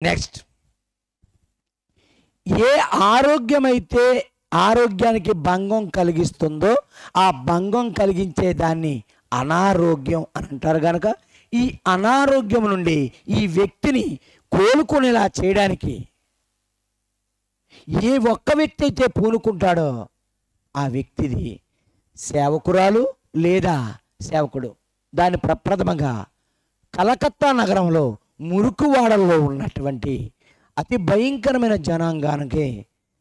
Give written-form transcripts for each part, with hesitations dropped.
Next, ఏ ఆరోగ్యమైతే ఆరోగ్యానికి భంగం కలిగిస్తుందో ఆ భంగం కలిగించే దాన్ని అనారోగ్యం అని అంటారు. కనుక ఈ అనారోగ్యం నుండి ఈ వ్యక్తిని కోలుకునేలా చేయడానికి ఏ ఒక్క వ్యక్తి అయితే పూనుకుంటాడో ఆ వ్యక్తిది సేవకురాలు లేదా సేవకుడు. దాన్ని ప్రప్రథమంగా కలకత్తా నగరంలో మురుకువాడల్లో ఉన్నటువంటి అతి భయంకరమైన జనాంగానికి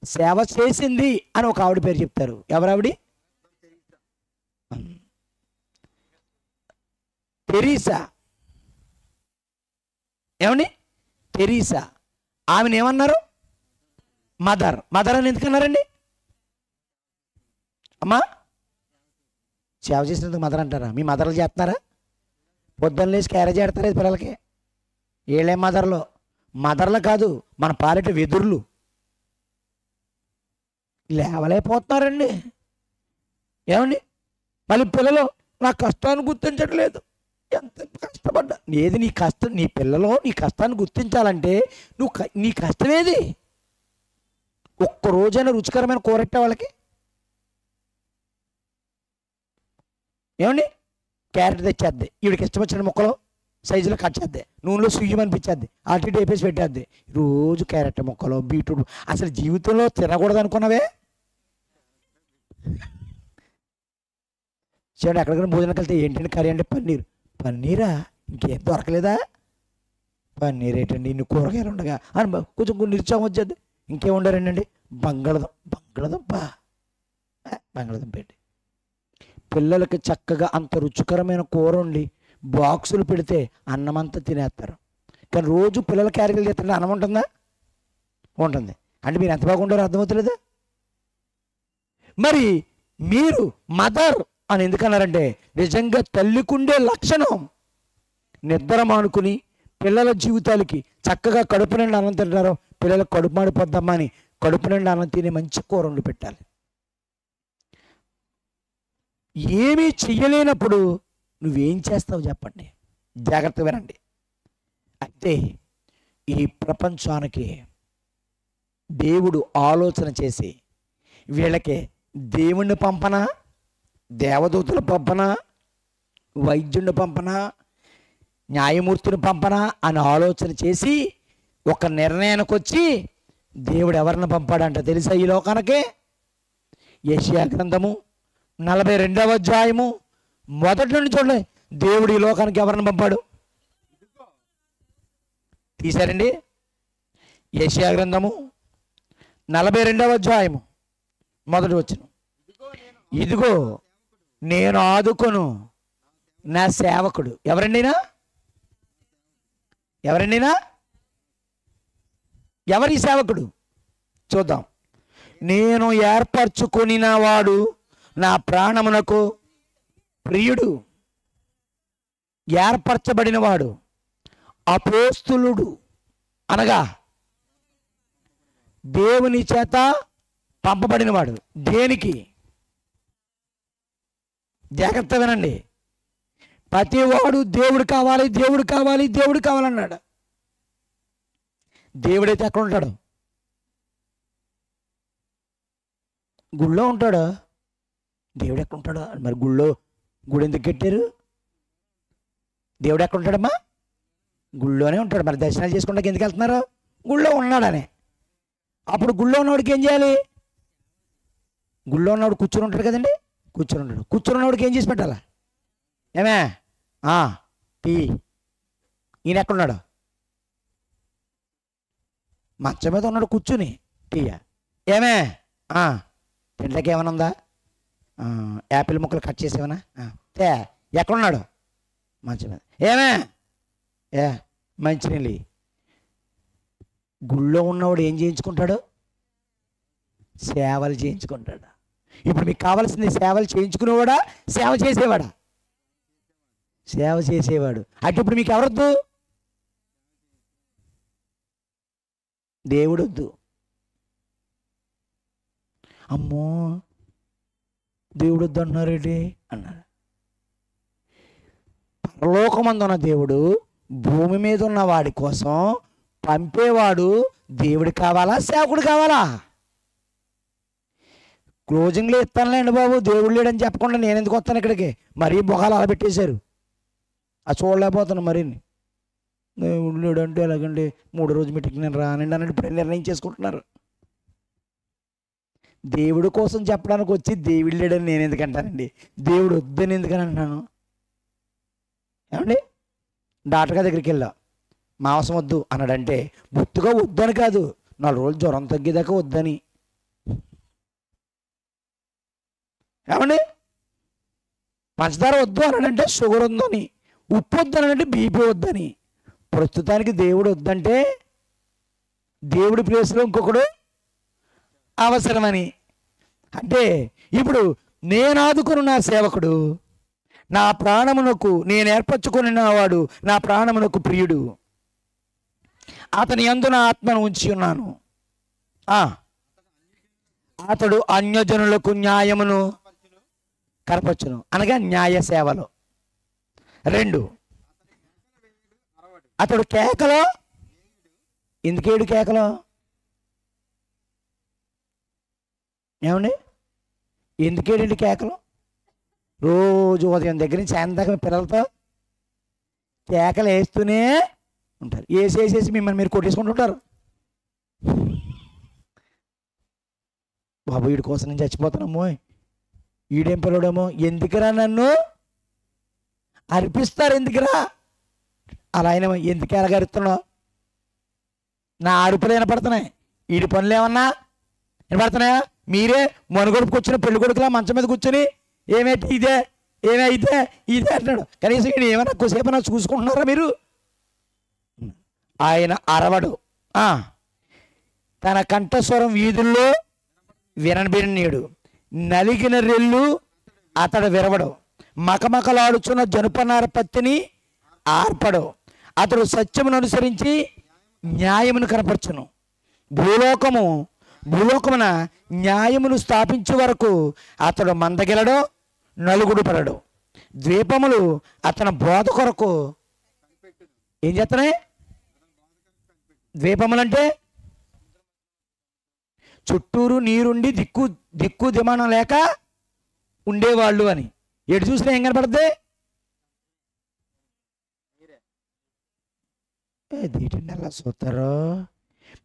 సేవ చేసింది అని ఒక ఆవిడ పేరు చెప్తారు. ఎవరావిడి? తెరీసా. ఏమని? తెరీసా. ఆమెను ఏమన్నారు? మదర్. మదర్ అని ఎందుకన్నారండి? అమ్మా, సేవ చేసినందుకు మదర్ అంటారా? మీ మదర్లు చేస్తున్నారా? పొద్దున్న లేచి క్యారేజ్ ఆడతారు పిల్లలకి. ఏళ్ళేం మదర్లో? మదర్లు కాదు, మన పాలిట వెదుర్లు. లేవలేకపోతున్నారండి. ఏమండి? మళ్ళీ పిల్లలు నా కష్టాన్ని గుర్తించట్లేదు. ఎంత కష్టపడ్డా ఏది నీ కష్టం? నీ పిల్లలు నీ కష్టాన్ని గుర్తించాలంటే నీ కష్టం ఏది? ఒక్కరోజైనా రుచికరమైన కూరెట్టే వాళ్ళకి. ఏమండి? క్యారెట్ తెచ్చేద్ది, ఈవిడికి ఇష్టం వచ్చిన ముక్కలు సైజులో కట్ చేద్ది, నూనెలో సుయ్యం అనిపించేద్ది, అటు ఇటు వేపేసి పెట్టేద్ది. రోజు క్యారెట్ ముక్కలు, బీట్రూట్. అసలు జీవితంలో తినకూడదు అనుకున్నావే. చూడండి, ఎక్కడికైనా భోజనానికి వెళ్తే ఏంటంటే కర్రీ అంటే పన్నీర్. పన్నీరా? ఇంకేం దొరకలేదా? పన్నీర్ ఏంటండి ఇన్ని కూరగాయలు ఉండగా అని కొంచెం నిరుత్సాహం వచ్చేది. ఇంకేం ఉండరండి? బంగాళదుంప ఏంటి? పిల్లలకి చక్కగా అంత రుచికరమైన కూర వండి బాక్సులు పెడితే అన్నమంతా తినేస్తారు. కానీ రోజు పిల్లల క్యారీలు చేస్తుంటే అన్నం ఉంటుందా? ఉంటుంది. అంటే మీరు ఎంత బాగుంటారో అర్థమవుతలేదా? మరి మీరు మదర్ అని ఎందుకన్నారంటే నిజంగా తల్లికుండే లక్షణం నిద్ర మానుకుని పిల్లల జీవితాలకి చక్కగా కడుపు నిండా అన్నం తింటారో పిల్లలకు కడుపు మాడిపోద్దమ్మా అని కడుపు నిండా అన్నం తిని మంచి కూర వండి పెట్టాలి. ఏమీ చెయ్యలేనప్పుడు నువ్వేం చేస్తావు చెప్పండి? జాగ్రత్త వినండి. అయితే ఈ ప్రపంచానికి దేవుడు ఆలోచన చేసి వీళ్ళకి దేవుణ్ణి పంపనా, దేవదూతలు పంపనా, వైద్యుడిని పంపనా, న్యాయమూర్తిని పంపనా అని ఆలోచన చేసి ఒక నిర్ణయానికి వచ్చి దేవుడు ఎవరిని పంపాడంట తెలుసా ఈ లోకానికి? యెషయా గ్రంథము 42వ అధ్యాయము మొదటి నుండి చూడండి. దేవుడు ఈ లోకానికి ఎవరిని పంపాడు? తీశారండి? యెషయా గ్రంథము 42వ అధ్యాయము మొదటి వచనం. ఇదిగో నేను ఆదుకొను నా సేవకుడు. ఎవరండినా? ఎవరి సేవకుడు? చూద్దాం. నేను ఏర్పరచుకొనిన వాడు నా ప్రాణమునకు ప్రియుడు. ఏర్పరచబడిన వాడు, అపోస్తులుడు అనగా దేవుని చేత పంపబడినవాడు. దేనికి? జాగ్రత్త వినండి. ప్రతివాడు దేవుడు కావాలి, దేవుడు కావాలి, దేవుడు కావాలన్నాడు. దేవుడైతే ఎక్కడ ఉంటాడు? గుళ్ళో ఉంటాడు. దేవుడు ఎక్కడ ఉంటాడు? మరి గుడి ఎందుకు కట్టారు? దేవుడు ఎక్కడ ఉంటాడమ్మా? గుళ్ళోనే ఉంటాడు. మరి దర్శనాలు చేసుకుంటాకి ఎందుకు వెళ్తున్నారు? గుళ్ళో ఉన్నాడని. అప్పుడు గుళ్ళో ఉన్నవాడికి ఏం చేయాలి? గుళ్ళో ఉన్నవాడు కూర్చొని ఉంటాడు కదండి, కూర్చొని ఉంటాడు. కూర్చొని ఉన్నవాడికి ఏం చేసి పెట్టాలా? ఏమే టీ. ఈయన ఎక్కడున్నాడు? మంచం మీద ఉన్నాడు కూర్చుని టీయా. ఏమే తింటకి ఏమైనా ఉందా? యాపిల్ ముక్కలు కట్ చేసేవనా? ఎక్కడున్నాడు? మంచం మీద. ఏమే మంచినీళ్ళు. గుళ్ళో ఉన్నవాడు ఏం చేయించుకుంటాడు? సేవలు చేయించుకుంటాడు. ఇప్పుడు మీకు కావాల్సింది సేవలు చేయించుకునేవాడా, సేవ చేసేవాడా? సేవ చేసేవాడు. అంటే ఇప్పుడు మీకు ఎవరొద్దు? దేవుడొద్దు. అమ్మో దేవుడొద్దు అంటున్నారేంటి అన్నాడు. పరలోకమందున్న దేవుడు భూమి మీద ఉన్న వాడి కోసం పంపేవాడు దేవుడు కావాలా, సేవకుడు కావాలా? క్లోజింగ్లో ఇస్తానులేండి బాబు, దేవుడు లేడని చెప్పకుండా నేను ఎందుకు వస్తాను ఇక్కడికి? మరీ మొహాలు అలా పెట్టేశారు. అది చూడలేకపోతాను. మరి దేవుడు లేడు అంటే ఎలాగండి, 3వ రోజు మీటింగ్కి నేను రానండి అన్నట్టు ఇప్పుడు నిర్ణయం చేసుకుంటున్నారు. దేవుడి కోసం చెప్పడానికి వచ్చి దేవుడు లేడని నేను ఎందుకంటానండి? దేవుడు వద్దని ఎందుకని అంటున్నాను? ఏమండి, డాక్టర్ గారి దగ్గరికి వెళ్ళా, మాంసం వద్దు అన్నాడంటే బొత్తుగా వద్దని కాదు, 4 రోజులు జ్వరం తగ్గేదాకా వద్దని. ఏమండి, పంచదార వద్దు అన్నాడంటే షుగర్ ఉందని, ఉప్పు వద్దు అన్నాడంటే బీపీ వద్దని. ప్రస్తుతానికి దేవుడు వద్దంటే దేవుడి ప్లేస్లో ఇంకొకడు అవసరమని. అంటే ఇప్పుడు నేను ఆదుకుని నా సేవకుడు, నా ప్రాణమునకు నేను ఏర్పరచుకుని వాడు, నా ప్రాణమునకు ప్రియుడు, అతని యందు నా ఆత్మను ఉంచి ఉన్నాను. అతడు అన్యజనులకు న్యాయమును కనపరచును, అనగా న్యాయ సేవలో. 2, అతడు కేకలో, ఎందుకేడు కేకలో? ఏమండి, ఎందుకేడండి కేకలు? రోజు ఉదయం దగ్గర నుంచి సాయంత్రం పిల్లలతో కేకలు వేస్తూనే ఉంటారు. వేసేసేసి మిమ్మల్ని మీరు కొట్టేసుకుంటుంటారు. బాబు వీడి కోసం నేను చచ్చిపోతానమ్మో, ఈడేం పిల్లడేమో, ఎందుకురా నన్ను అర్పిస్తారు, ఎందుకురా అలా అయినా ఎందుకు ఎలాగరుతున్నావు? నా అరుపులు వినపడుతున్నాయి, వీడి పనులు ఏమన్నా వినపడుతున్నాయా? మీరే మనుగొడుపు కూర్చుని పెళ్లి కొడుకులా మంచం మీద కూర్చొని ఏమేంటి ఇదే, ఏమైతే ఇదే అంటాడు. కనీసం ఈయన ఏమైనా ఎక్కువసేపు చూసుకుంటున్నారా మీరు? ఆయన అరవడు, తన కంఠస్వరం వీధుల్లో వినబడినీయుడు, నలిగిన రెల్లు అతడు విరవడు, మకమకలాడుచున్న జనుపనార పత్తిని ఆర్పడు. అతడు సత్యమును అనుసరించి న్యాయమును కనపరచును. భూలోకమున న్యాయమును స్థాపించే వరకు అతడు మందగిలడో నలుగుడు పడడు. ద్వీపములు అతని బోధ కొరకు ఏం చేస్తున్నాయి? ద్వీపములంటే చుట్టూరు నీరుండి దిక్కు దిమానం లేక ఉండేవాళ్ళు అని. ఎటు చూసినా ఏం కనపడుతుంది? దీటిని ఎలా చూస్తారో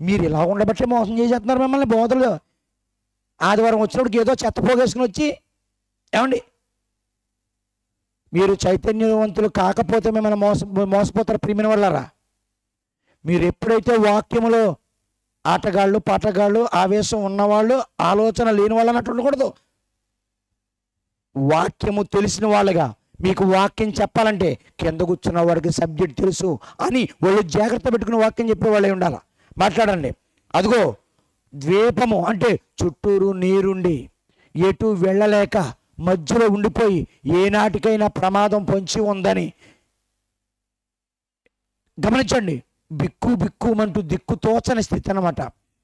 మీరు, ఇలా ఉండబట్టే మోసం చేసేస్తున్నారు మిమ్మల్ని బోధలు. ఆదివారం వచ్చినప్పటికి ఏదో చెత్త పోగేసుకుని వచ్చి, ఏమండి మీరు చైతన్యవంతులు కాకపోతే మిమ్మల్ని మోసపోతారు ప్రియమైన వాళ్ళరా. మీరు ఎప్పుడైతే వాక్యములో ఆటగాళ్ళు, పాటగాళ్ళు, ఆవేశం ఉన్నవాళ్ళు, ఆలోచన లేని వాళ్ళు అన్నట్టు ఉండకూడదు. వాక్యము తెలిసిన వాళ్ళగా, మీకు వాక్యం చెప్పాలంటే కింద కూర్చున్న వాడికి సబ్జెక్ట్ తెలుసు అని వాళ్ళు జాగ్రత్త పెట్టుకుని వాక్యం చెప్పేవాళ్ళే ఉండాలి. మాట్లాడండి. అదిగో ద్వీపము అంటే చుట్టూరు నీరుండి ఎటు వెళ్ళలేక మధ్యలో ఉండిపోయి ఏనాటికైనా ప్రమాదం పొంచి ఉందని గమనించండి. బిక్కుమంటూ దిక్కు తోచని స్థితి అన్నమాట.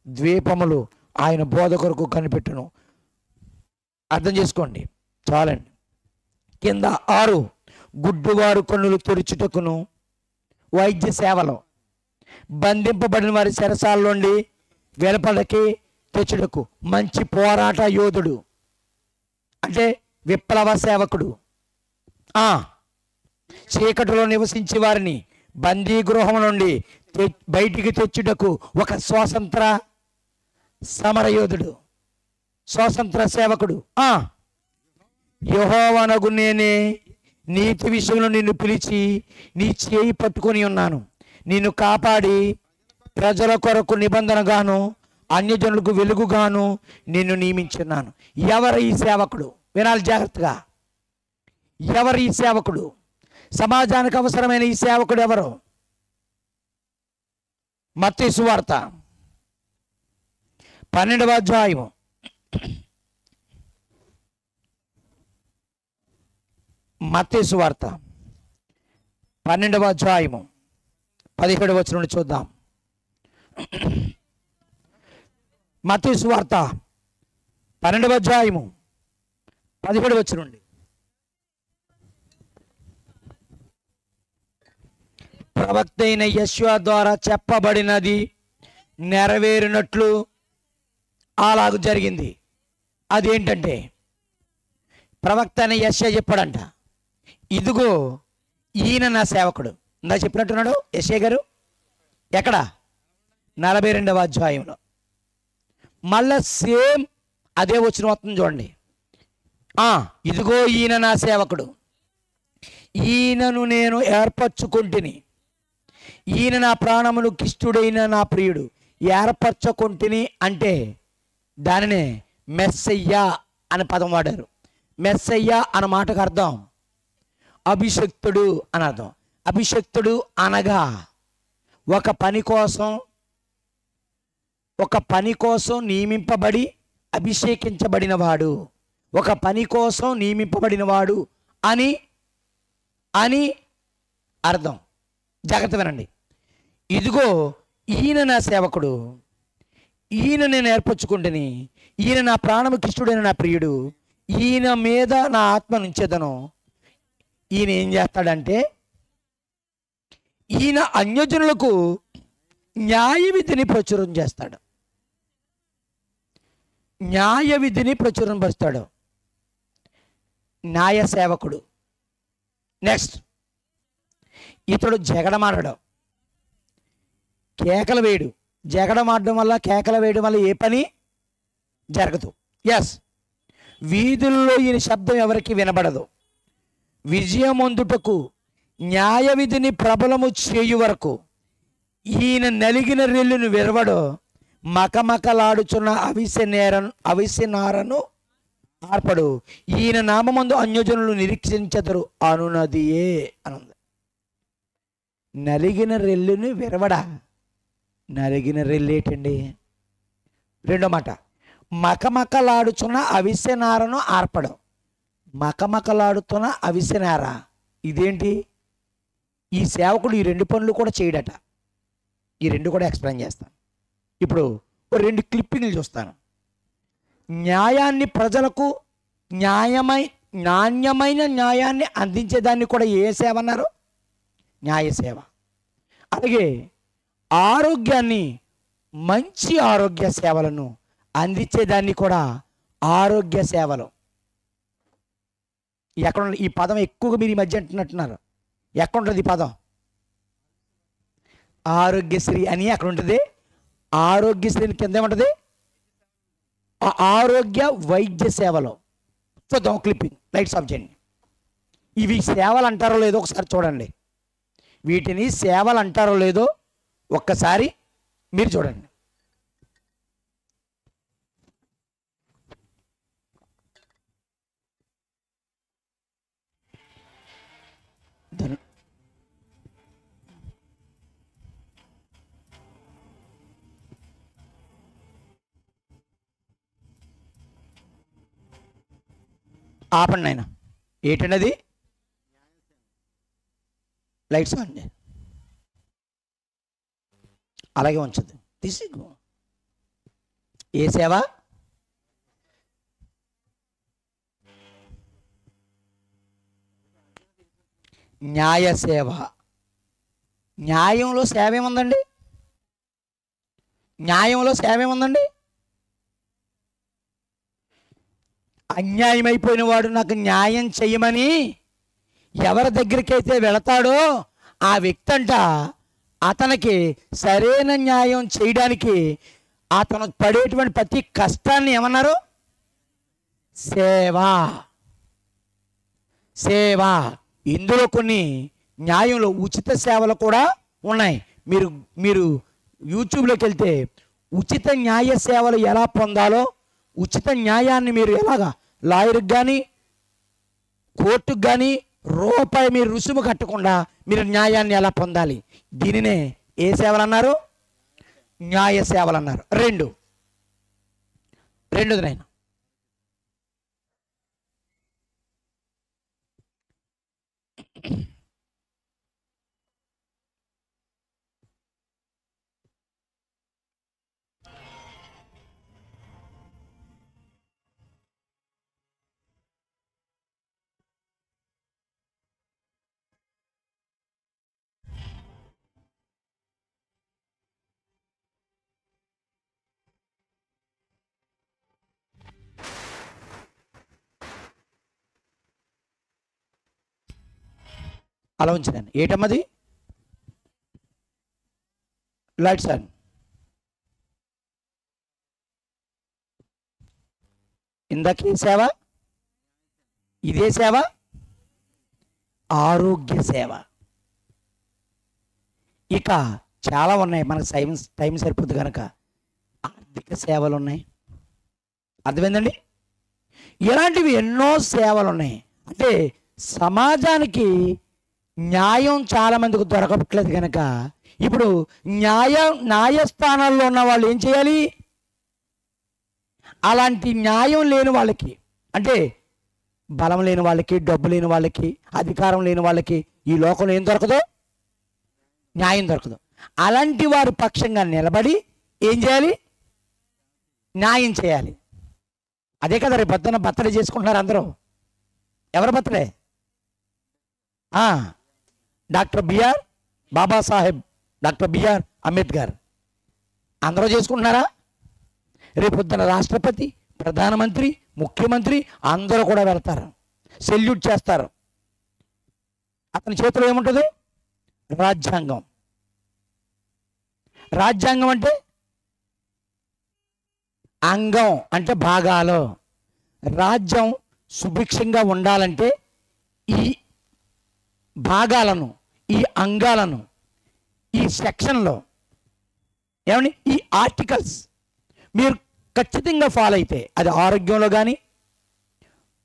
ద్వీపములు ఆయన బోధ కొరకు కనిపెట్టును. అర్థం చేసుకోండి చాలండి. కింద 6, గుడ్డివారు కన్నులు తెరుచుటకును, వైద్య సేవలో బంధింపబడిన వారి చెరసాల నుండి వెలుపలకి తెచ్చుటకు మంచి పోరాట యోధుడు అంటే విప్లవ సేవకుడు. చీకటిలో నివసించే వారిని బందీ గృహం నుండి బయటికి తెచ్చుటకు ఒక స్వాతంత్ర సమరయోధుడు, స్వాతంత్ర సేవకుడు. యెహోవానగు నేనే నీతి విషయంలో నిన్ను పిలిచి నీ చేయి పట్టుకొని ఉన్నాను. నిన్ను కాపాడి ప్రజల కొరకు నిబంధనగాను అన్యజనులకు వెలుగుగాను నిన్ను నియమించున్నాను. ఎవరు ఈ సేవకుడు? వినాలి జాగ్రత్తగా. ఎవరు ఈ సేవకుడు? సమాజానికి అవసరమైన ఈ సేవకుడు ఎవరు? మత్తయి సువార్త 12వ అధ్యాయము 17వ వచనం నుండి చూద్దాం. మత్తయి సువార్త 12వ అధ్యాయము 17వ వచనం నుండి ప్రవక్త అయిన యెషయా ద్వారా చెప్పబడినది నెరవేరినట్లు అలాగూ జరిగింది. అదేంటంటే ప్రవక్త అయిన యెషయా చెప్పాడంట, ఇదిగో ఈయన నా సేవకుడు. ఇందా చెప్పినట్టున్నాడు యెషయా గారు. ఎక్కడ? 42వ అధ్యాయంలో. మళ్ళా సేమ్ అదే వచ్చిన వస్తుంది చూడండి. ఇదిగో ఈయన నా సేవకుడు, ఈయనను నేను ఏర్పరచుకుంటుని, ఈయన నా ప్రాణములకు ఇష్టుడైన నా ప్రియుడు. ఏర్పరచుకుంటుని అంటే దానినే మెస్సయ్యా అనే పదం వాడారు. మెస్సయ్యా అన్న మాటకు అర్థం అభిషక్తుడు అని అర్థం. అభిషక్తుడు అనగా ఒక పని కోసం నియమింపబడి అభిషేకించబడిన వాడు, ఒక పని కోసం నియమింపబడిన వాడు అని అని అర్థం. జాగ్రత్త వినండి. ఇదిగో ఈయన నా సేవకుడు, ఈయన నేను ఏర్పరచుకుంటుని, ఈయన నా ప్రాణముకి ఇష్టుడైన నా ప్రియుడు, ఈయన మీద నా ఆత్మ నుంచేదను. ఈయన ఏం చేస్తాడంటే ఈయన అన్యజనులకు న్యాయ విధిని ప్రచురం చేస్తాడు. న్యాయ విధిని ప్రచురం పరుస్తాడు. న్యాయ సేవకుడు. నెక్స్ట్, ఇతడు జగడమాడడు, కేకలు వేయడు. జగడమాడడం వల్ల, కేకలు వేయడం వల్ల ఏ పని జరగదు. ఎస్, వీధుల్లో ఈయన శబ్దం ఎవరికి వినబడదు. విజయమందుటకు న్యాయ విధిని ప్రబలము చేయు వరకు ఈయన నలిగిన రెల్లును విరవడు. మకమకలాడుచున్న అవిసెనారను ఆర్పడు. ఈయన నామమందు అన్యజనులు నిరీక్షించదురు అనునదియే అనుంది. నలిగిన రెల్లుని విరవడా? నలిగిన రెల్లేటండి? రెండో మాట, మకమకలాడుచున్న అవిసెనారను ఆర్పడు. మకమకలాడుతున్న అవిసెనార ఇదేంటి? ఈ సేవకుడు ఈ రెండు పనులు కూడా చేయడట. ఈ రెండు కూడా ఎక్స్ప్లెయిన్ చేస్తాను. ఇప్పుడు రెండు క్లిప్పింగ్లు చూస్తాను. న్యాయాన్ని ప్రజలకు నాణ్యమైన న్యాయాన్ని అందించేదాన్ని కూడా ఏ సేవ అన్నారు? న్యాయ సేవ. అలాగే ఆరోగ్యాన్ని, మంచి ఆరోగ్య సేవలను అందించేదాన్ని కూడా ఆరోగ్య సేవలు. ఎక్కడ ఈ పదం ఎక్కువగా మీరు ఈ మధ్య అంటున్నట్టున్నారు. ఎక్కడ ఉంటుంది ఈ పదం? ఆరోగ్యశ్రీ అని అక్కడ ఉంటుంది. ఆరోగ్యశ్రీని కింద ఏముంటుంది? ఆరోగ్య వైద్య సేవలు. చూద్దాం క్లిప్పింగ్, లైట్స్ ఆఫ్ చేయండి. ఇవి సేవలు అంటారో లేదో ఒకసారి చూడండి. వీటిని సేవలు అంటారో లేదో ఒక్కసారి మీరు చూడండి. ఆపండి నాయన. ఏంటండి అది? లైట్స్ ఆన్ చేయండి. అలాగే ఉంచదు. తీసిగు. ఏ సేవ? న్యాయ సేవ. న్యాయంలో సేవ ఏముందండి? న్యాయంలో సేవ ఏముందండి? అన్యాయమైపోయిన వాడు నాకు న్యాయం చేయమని ఎవరి దగ్గరికైతే వెళతాడో ఆ వ్యక్తి అంట అతనికి సరైన న్యాయం చేయడానికి అతను పడేటువంటి ప్రతి కష్టాన్ని ఏమన్నారు? సేవ. సేవ. ఇందులో కొన్ని న్యాయంలో ఉచిత సేవలు కూడా ఉన్నాయి. మీరు యూట్యూబ్లోకి వెళ్తే ఉచిత న్యాయ సేవలు ఎలా పొందాలో, ఉచిత న్యాయాన్ని మీరు ఎలాగా లాయర్కి కానీ కోర్టుకు కానీ రూపాయి మీరు రుసుము కట్టకుండా మీరు న్యాయాన్ని ఎలా పొందాలి, దీనినే ఏ సేవలు అన్నారు? న్యాయ సేవలు అన్నారు. రెండోది నాయన, అలా ఉంచండి. ఏటమ్మది? Lights on. ఇందాక సేవ, ఇదే సేవ, ఆరోగ్య సేవ. ఇక చాలా ఉన్నాయి, మనకు టైం సరిపోద్ది కనుక. ఆర్థిక సేవలు ఉన్నాయి, అర్థమైందండి? ఇలాంటివి ఎన్నో సేవలు ఉన్నాయి. అంటే సమాజానికి న్యాయం చాలామందికి దొరకట్లేదు కనుక ఇప్పుడు న్యాయస్థానాల్లో ఉన్న వాళ్ళు ఏం చేయాలి? అలాంటి న్యాయం లేని వాళ్ళకి, అంటే బలం లేని వాళ్ళకి, డబ్బు లేని వాళ్ళకి, అధికారం లేని వాళ్ళకి ఈ లోకంలో ఏం దొరకదు? న్యాయం దొరకదు. అలాంటి వారి పక్షంగా నిలబడి ఏం చేయాలి? న్యాయం చేయాలి. అదే కదా రేపు పొద్దున్న బర్త్డే చేసుకుంటున్నారు అందరూ. ఎవరి birthday? Doctor BR Babasaheb, doctor BR Ambedkar. అందరూ చేసుకుంటున్నారా? రేపు పొద్దున్న రాష్ట్రపతి, ప్రధానమంత్రి, ముఖ్యమంత్రి అందరూ కూడా వెళ్తారు, సెల్యూట్ చేస్తారు. అతని చేతిలో ఏముంటుంది? రాజ్యాంగం. రాజ్యాంగం అంటే అంగం, అంటే భాగాలు. రాజ్యం సుభిక్షంగా ఉండాలంటే ఈ భాగాలను, ఈ అంగాలను, ఈ సెక్షన్లో ఏమని, ఈ ఆర్టికల్స్ మీరు ఖచ్చితంగా ఫాలో అయితే, అది ఆరోగ్యంలో కానీ,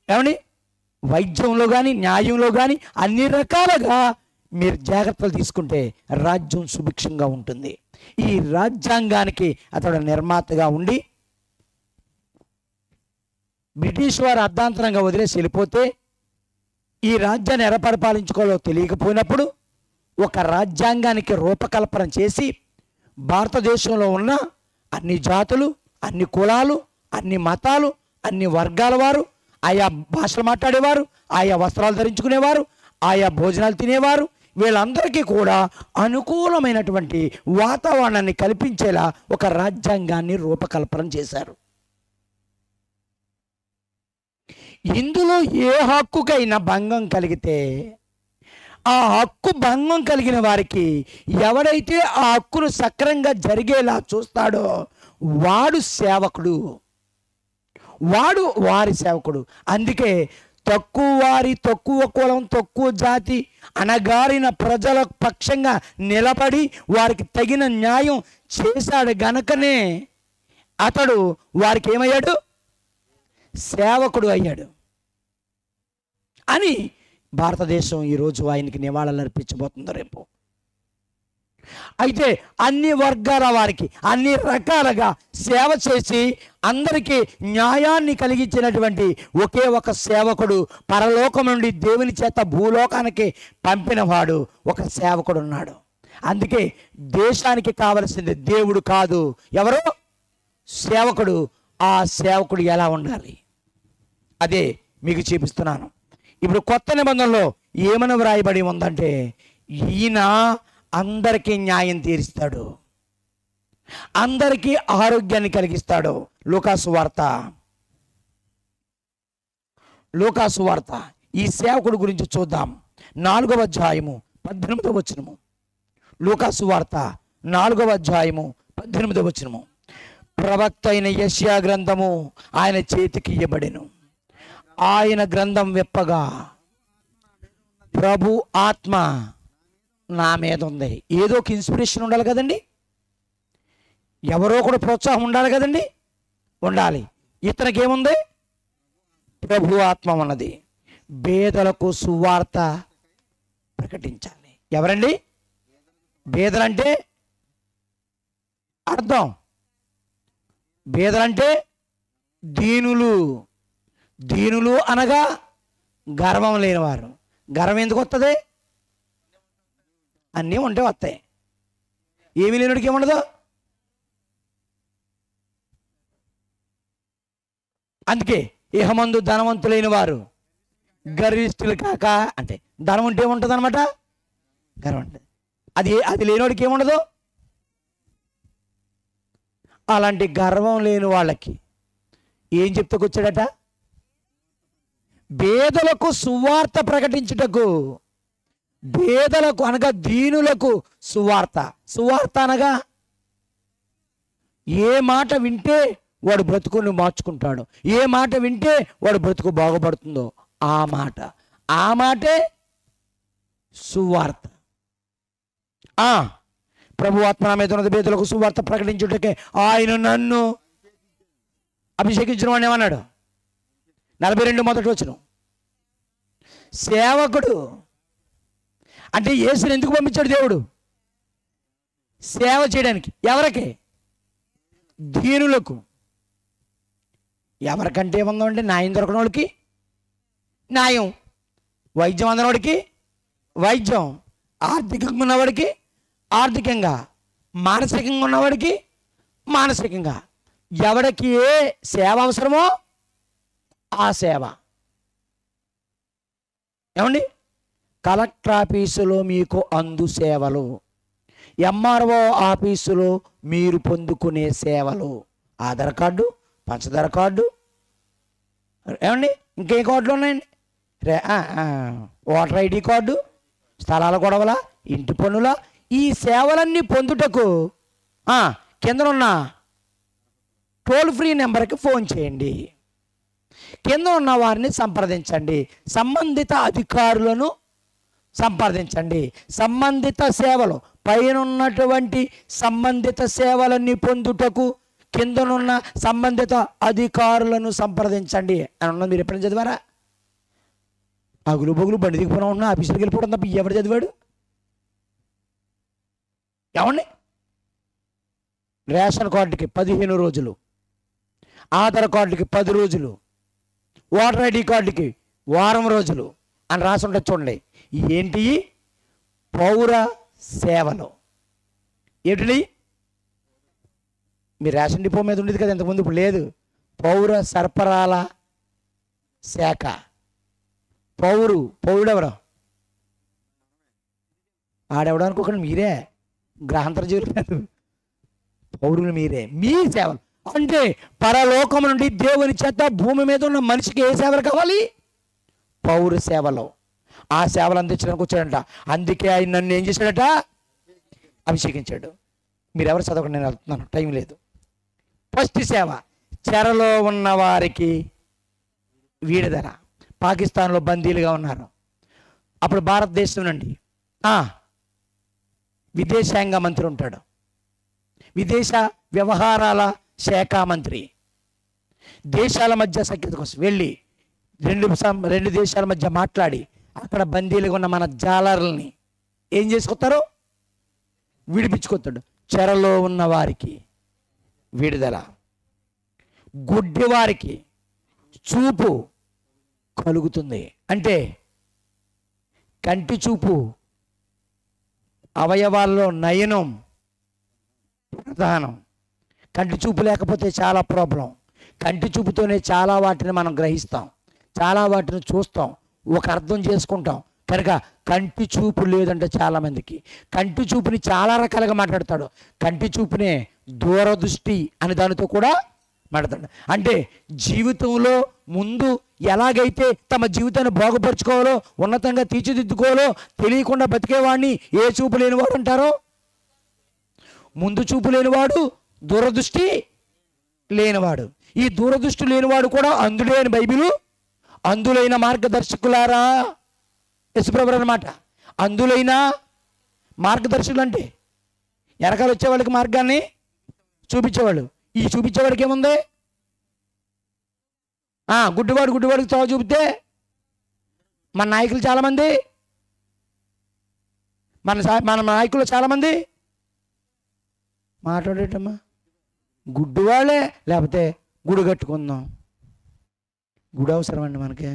ఏమని వైద్యంలో కానీ, న్యాయంలో కానీ అన్ని రకాలుగా మీరు జాగ్రత్తలు తీసుకుంటే రాజ్యం సుభిక్షంగా ఉంటుంది. ఈ రాజ్యాంగానికి అతడు నిర్మాతగా ఉండి బ్రిటిష్ వారు అర్ధాంతరంగా వదిలేసి వెళ్ళిపోతే ఈ రాజ్యాన్ని ఎలా పరిపాలించుకోవాలో తెలియకపోయినప్పుడు ఒక రాజ్యాంగానికి రూపకల్పన చేసి భారతదేశంలో ఉన్న అన్ని జాతులు, అన్ని కులాలు, అన్ని మతాలు, అన్ని వర్గాల వారు, ఆయా భాషలు మాట్లాడేవారు, ఆయా వస్త్రాలు ధరించుకునేవారు, ఆయా భోజనాలు తినేవారు, వీళ్ళందరికీ కూడా అనుకూలమైనటువంటి వాతావరణాన్ని కల్పించేలా ఒక రాజ్యాంగాన్ని రూపకల్పన చేశారు. ఇందులో ఏ హక్కుకైనా భంగం కలిగితే ఆ హక్కు భంగం కలిగిన వారికి ఎవరైతే ఆ హక్కును సక్రమంగా జరిగేలా చూస్తాడో వాడు సేవకుడు, వాడు వారి సేవకుడు. అందుకే తక్కువ వారి, తక్కువ కులం, తక్కువ జాతి, అణగారిన ప్రజల పక్షంగా నిలబడి వారికి తగిన న్యాయం చేశాడు గనకనే అతడు వారికి ఏమయ్యాడు? సేవకుడు అయ్యాడు అని భారతదేశం ఈరోజు ఆయనకి నివాళులు అర్పించబోతుంది రేపు. అయితే అన్ని వర్గాల వారికి అన్ని రకాలుగా సేవ చేసి అందరికీ న్యాయాన్ని కలిగించినటువంటి ఒకే ఒక సేవకుడు, పరలోకం నుండి దేవుని చేత భూలోకానికి పంపినవాడు ఒక సేవకుడు ఉన్నాడు. అందుకే దేశానికి కావలసింది దేవుడు కాదు, ఎవరు? సేవకుడు. ఆ సేవకుడు ఎలా ఉండాలి అదే మీకు చూపిస్తున్నాను. ఇప్పుడు కొత్త నిబంధనలో ఏమని వ్రాయబడి ఉందంటే, ఈయన అందరికీ న్యాయం తీరుస్తాడు, అందరికీ ఆరోగ్యాన్ని కలిగిస్తాడు. లూకాసు వార్త ఈ సేవకుడు గురించి చూద్దాం. 4వ అధ్యాయము 18వ వచనము. లూకాసు వార్త 4వ అధ్యాయము 18వ వచనము. ప్రవక్త అయిన యెషయా గ్రంథము ఆయన చేతికి ఇయ్యబడెను. ఆయన గ్రంథం విప్పగా ప్రభు ఆత్మ నా మీద ఉంది. ఏదో ఒక ఇన్స్పిరేషన్ ఉండాలి కదండి, ఎవరో కూడా ప్రోత్సాహం ఉండాలి కదండి, ఉండాలి. ఇతనికి ఏముంది? ప్రభు ఆత్మ ఉన్నది. బేదలకు సువార్త ప్రకటించాలి. ఎవరండి బేదలంటే? అర్థం, బేదలంటే దీనులు. దీనులు అనగా గర్వం లేనివారు. గర్వం ఎందుకు వస్తుంది? అన్నీ ఉంటే వస్తాయి, ఏమీ లేనుడికి ఏముండదు. అందుకే ఇహమందు ధనవంతులైన వారు గర్విష్ఠులు కాక, అంటే ధనం ఉంటే ఏముంటుంది అనమాట? గర్వం ఉంటుంది. అది లేనివాడికి ఏముండదు. అలాంటి గర్వం లేని వాళ్ళకి ఏం చెప్తూకొచ్చాడట? పేదలకు సువార్త ప్రకటించుటకు పేదలకు అనగా దీనులకు సువార్త. సువార్త అనగా ఏ మాట వింటే వాడు బ్రతుకుని మార్చుకుంటాడు, ఏ మాట వింటే వాడు బ్రతుకు బాగుపడుతుందో ఆ మాటే సువార్త. ప్రభు ఆత్మ నా మీద ఉన్నది, పేదలకు సువార్త ప్రకటించుటకే ఆయన నన్ను అభిషేకించిన వాడిని ఏమన్నాడు? 42 మొదటి వచనం. సేవకుడు అంటే యేసుని ఎందుకు పంపించాడు దేవుడు? సేవ చేయడానికి. ఎవరికి? దీనులకు. ఎవరికంటే ఏముందంటే న్యాయం దొరకని వాడికి న్యాయం, వైద్యం అందనవాడికి వైద్యం, ఆర్థికంగా ఉన్నవాడికి ఆర్థికంగా, మానసికంగా ఉన్నవాడికి మానసికంగా. ఎవడికి ఏ సేవ అవసరమో ఆ సేవ. ఏమండి? కలెక్టర్ ఆఫీసులో మీకు అందు సేవలు, ఎంఆర్ఓ ఆఫీసులో మీరు పొందుకునే సేవలు, ఆధార్ కార్డు, పంచదార కార్డు, ఏమండి ఇంకే కార్డులు ఉన్నాయండి, ఓటర్ ఐడి కార్డు, స్థలాల గొడవల, ఇంటి పన్నుల, ఈ సేవలన్నీ పొందుటకు కిందనున్న టోల్ ఫ్రీ నెంబర్కి ఫోన్ చేయండి, కింద ఉన్న వారిని సంప్రదించండి, సంబంధిత అధికారులను సంప్రదించండి. సంబంధిత సేవలు, పైన ఉన్నటువంటి సంబంధిత సేవలన్నీ పొందుటకు కిందనున్న సంబంధిత అధికారులను సంప్రదించండి అని ఉన్నది. మీరు ఎప్పుడైనా చదివారా? అగులు బొగులు బండి దిగిపోవడం ఉన్నా ఆఫీసులకు వెళ్ళిపోవడం తప్ప ఎవడు చదివాడు? ఏమండి? రేషన్ కార్డుకి 15 రోజులు, ఆధార్ కార్డుకి 10 రోజులు, ఓటర్ ఐడి కార్డుకి వారం రోజులు అని రాసి ఉంటుంది చూడండి. ఏంటి? పౌర సేవలు. ఏంటి? మీ రేషన్ డిపో మీద ఉండేది కదా ఇంతకుముందు, ఇప్పుడు లేదు. పౌర సరఫరాల శాఖ. పౌరుడెవరు? ఆడెవడం అనుకోకండి, మీరే గ్రహాంతర జీవులు కాదు, పౌరులు మీరే. మీ సేవలు అంటే పరలోకం నుండి దేవుని చేత భూమి మీద ఉన్న మనిషికి ఏ సేవలు కావాలి? పౌర సేవలు. ఆ సేవలు అందించడానికి వచ్చాడంట. అందుకే ఆయన నన్ను ఏం చేశాడట? అభిషేకించాడు. మీరు ఎవరు చదవకండి, నేను వెళ్తున్నాను, టైం లేదు. ఫస్ట్ సేవ, చెరలో ఉన్న వారికి విడుదల. పాకిస్తాన్లో బందీలుగా ఉన్నారు. అప్పుడు భారతదేశం నుండి విదేశాంగ మంత్రి ఉంటాడు, విదేశ వ్యవహారాల శాఖ మంత్రి. దేశాల మధ్య సఖ్యత కోసం వెళ్ళి రెండు దేశాల మధ్య మాట్లాడి అక్కడ బందీలుగా ఉన్న మన జాలర్లని ఏం చేసుకొస్తారు? విడిపించుకొస్తాడు. చెరలో ఉన్న వారికి విడుదల, గుడ్డి వారికి చూపు కలుగుతుంది. అంటే కంటి చూపు అవయవాల్లో నయనం ప్రధానం. కంటి చూపు లేకపోతే చాలా ప్రాబ్లం. కంటి చూపుతోనే చాలా వాటిని మనం గ్రహిస్తాం, చాలా వాటిని చూస్తాం, ఒక అర్థం చేసుకుంటాం. కనుక కంటి చూపు లేదంటే చాలామందికి. కంటి చూపుని చాలా రకాలుగా మాట్లాడతాడు. కంటి చూపునే దూరదృష్టి అని దానితో కూడా మాట్లాడతాడు. అంటే జీవితంలో ముందు ఎలాగైతే తమ జీవితాన్ని బాగుపరుచుకోవాలో, ఉన్నతంగా తీర్చిదిద్దుకోవాలో తెలియకుండా బతికేవాడిని ఏ చూపు లేనివాడు అంటారో. ముందు చూపు లేనివాడు దూరదృష్టి లేనివాడు. ఈ దూరదృష్టి లేనివాడు కూడా అందుడే అని బైబిలు. అందులైన మార్గదర్శకులారా, యశుప్రభు అన్నమాట. అందులైన మార్గదర్శకులు అంటే వెనకాల వచ్చేవాళ్ళకి మార్గాన్ని చూపించేవాళ్ళు. ఈ చూపించేవాడికి ఏముంది? గుడ్డివాడికి త్రోవ చూపితే మన నాయకులు చాలామంది, మన నాయకులు చాలామంది మాట్లాడేటమ్మా గుడ్డివాళ్ళే. లేకపోతే గుడి కట్టుకుందాం, గుడి అవసరం అండి మనకి.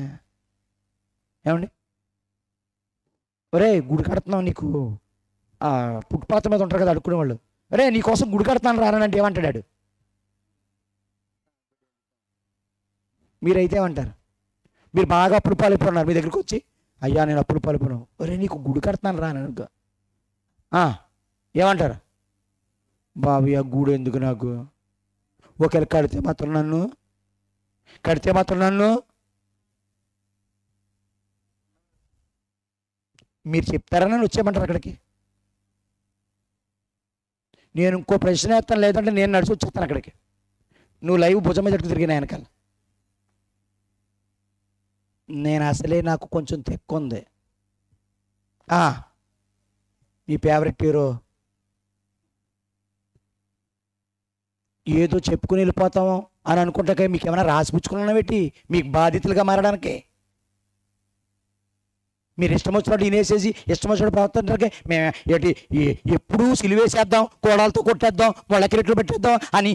ఏమండి? ఒరే గుడి కడుతున్నావు, నీకు ఫుట్పాత్ మీద ఉంటారు కదా అడుక్కునే వాళ్ళు, ఒరే నీకోసం గుడి కడతాను రానంటే ఏమంటాడు? మీరైతే ఏమంటారు? మీరు బాగా అప్పులు పాలిపోతున్నారు, మీ దగ్గరికి వచ్చి అయ్యా నేను అప్పులు పాలిపోను, ఒరే నీకు గుడి కడతాను రాననుకో ఏమంటారు? బాబు ఆ గూడు ఎందుకు నాకు, ఒకవేళ కడితే మాత్రం నన్ను మీరు చెప్తారని నన్ను వచ్చేయమంటారు అక్కడికి. నేను ఇంకో ప్రశ్న వేస్తాను, లేదంటే నేను నడిచి వచ్చేస్తాను అక్కడికి. నువ్వు లైవ్ భుజం మీద ఎట్టుకు తిరిగిన వెనకాల. నేను అసలే నాకు కొంచెం తెక్కుంది. మీ ఫేవరెట్ హీరో ఏదో చెప్పుకుని వెళ్ళిపోతాము అని అనుకుంటాక మీకు ఏమైనా రాసిపుచ్చుకున్నా పెట్టి మీకు బాధితులుగా మారడానికి. మీరు ఇష్టం వచ్చినట్టు వినేసేసి ఇష్టం వచ్చినట్టు ప్రవర్తించడానికి మేము ఏంటి ఎప్పుడూ సిలివేసేద్దాం, కోడాలతో కొట్టేద్దాం, వాళ్ళకి రెట్లు పెట్టేద్దాం అని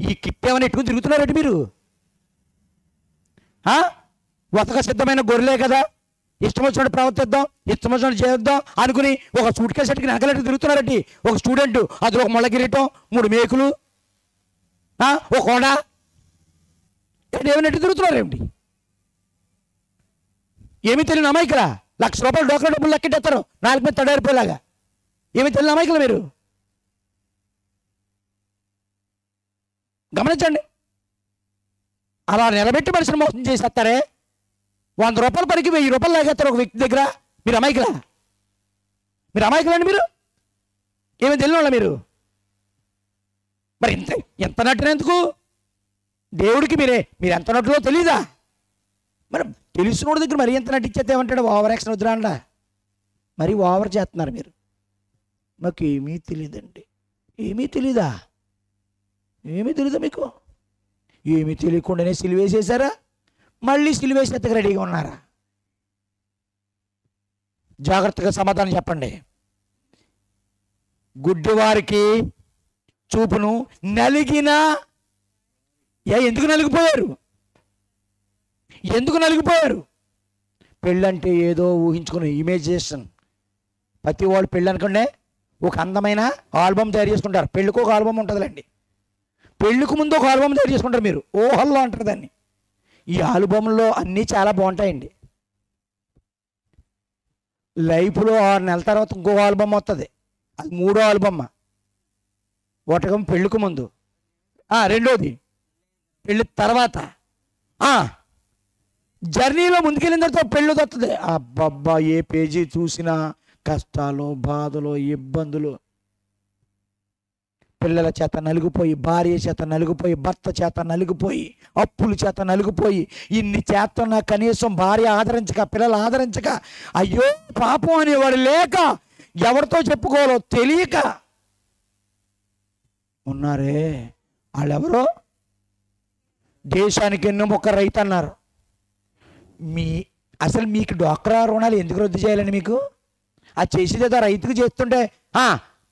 ఈ కిట్ ఏమైనా ఎట్టుకుని తిరుగుతున్నారండి మీరు? వతక సిద్ధమైన గొర్రెలే కదా, ఇష్టం వచ్చినట్టు ప్రవర్తిద్దాం, ఇష్టం వచ్చినట్టు చేద్దాం అనుకుని ఒక సూట్ కేసు ఎట్టుకుని నగలెట్టు తిరుగుతున్నారండి. ఒక స్టూడెంట్ అది ఒక మొళ్ళకిరీటం, 3 మేకులు, ఒక కోడ ఏమైనా ఎట్టు తిరుగుతున్నారేమిటి? ఏమీ తెలియని అమాయకులా? ₹1,00,000 డోక్రా డబ్బులు లెక్కెట్టేస్తారు 4 మీద తడారిపోయేలాగా. ఏమీ తెలియని అమాయకులు మీరు. గమనించండి. అలా నిలబెట్టి మనిషిని మోసం చేసేస్తారే. ₹100 పనికి ₹1000 లాగేస్తారు ఒక వ్యక్తి దగ్గర. మీరు అమాయకులా? మీరు అమాయకులండి మీరు? ఏమీ తెలియని వాళ్ళ మీరు? మరి ఎంత నట్టినందుకు దేవుడికి మీరు ఎంత నట్టులో తెలీదా? మరి తెలిసినోడి దగ్గర మరి ఎంత నటించేస్తే ఏమంటాడు? ఓవర్ యాక్షన్ వద్దురా అండ. మరి ఓవర్ చేస్తున్నారు మీరు. మాకు ఏమీ తెలియదండి. ఏమీ తెలీదా? ఏమీ తెలీదా మీకు? ఏమీ తెలియకుండానే సిలివేసేసారా? మళ్ళీ సిలివేసేంతకు రెడీగా ఉన్నారా? జాగ్రత్తగా సమాధానం చెప్పండి. గుడ్డివారికి చూపును నలిగిన ఎందుకు నలిగిపోయారు? ఎందుకు నలిగిపోయారు? పెళ్ళంటే ఏదో ఊహించుకుని ఇమేజినేషన్. ప్రతి వాళ్ళు పెళ్ళి అనుకుంటే ఒక అందమైన ఆల్బమ్ తయారు చేసుకుంటారు. పెళ్ళికి ఒక ఆల్బమ్ ఉంటుందిలేండి. పెళ్ళికి ముందు ఒక ఆల్బమ్ తయారు చేసుకుంటారు. మీరు ఊహల్లో అంటారు దాన్ని. ఈ ఆల్బమ్లో అన్నీ చాలా బాగుంటాయండి. లైఫ్లో 6 నెలల తర్వాత ఇంకో ఆల్బమ్ వస్తుంది. అది 3వ ఆల్బమ్. ఒకటేమో పెళ్ళికి ముందు, రెండోది పెళ్ళి తర్వాత. జర్నీలో ముందుకెళ్ళిన తర్వాత పెళ్ళి వస్తుంది. అబ్బబ్బా, ఏ పేజీ చూసినా కష్టాలు, బాధలు, ఇబ్బందులు. పిల్లల చేత నలిగిపోయి, భార్య చేత నలిగిపోయి, భర్త చేత నలిగిపోయి, అప్పుల చేత నలిగిపోయి, ఇన్ని చేస్తున్నా కనీసం భార్య ఆదరించక, పిల్లలు ఆదరించక, అయ్యో పాపం అనేవాడు లేక, ఎవరితో చెప్పుకోవాలో తెలియక ఉన్నారే. వాళ్ళెవరో దేశానికి ఎన్నోమొక్క రైతు అన్నారు. అసలు మీకు డ్వాక్రా రుణాలు ఎందుకు రద్దు చేయాలండి? మీకు అది చేసేదేదో రైతుకు చేస్తుంటే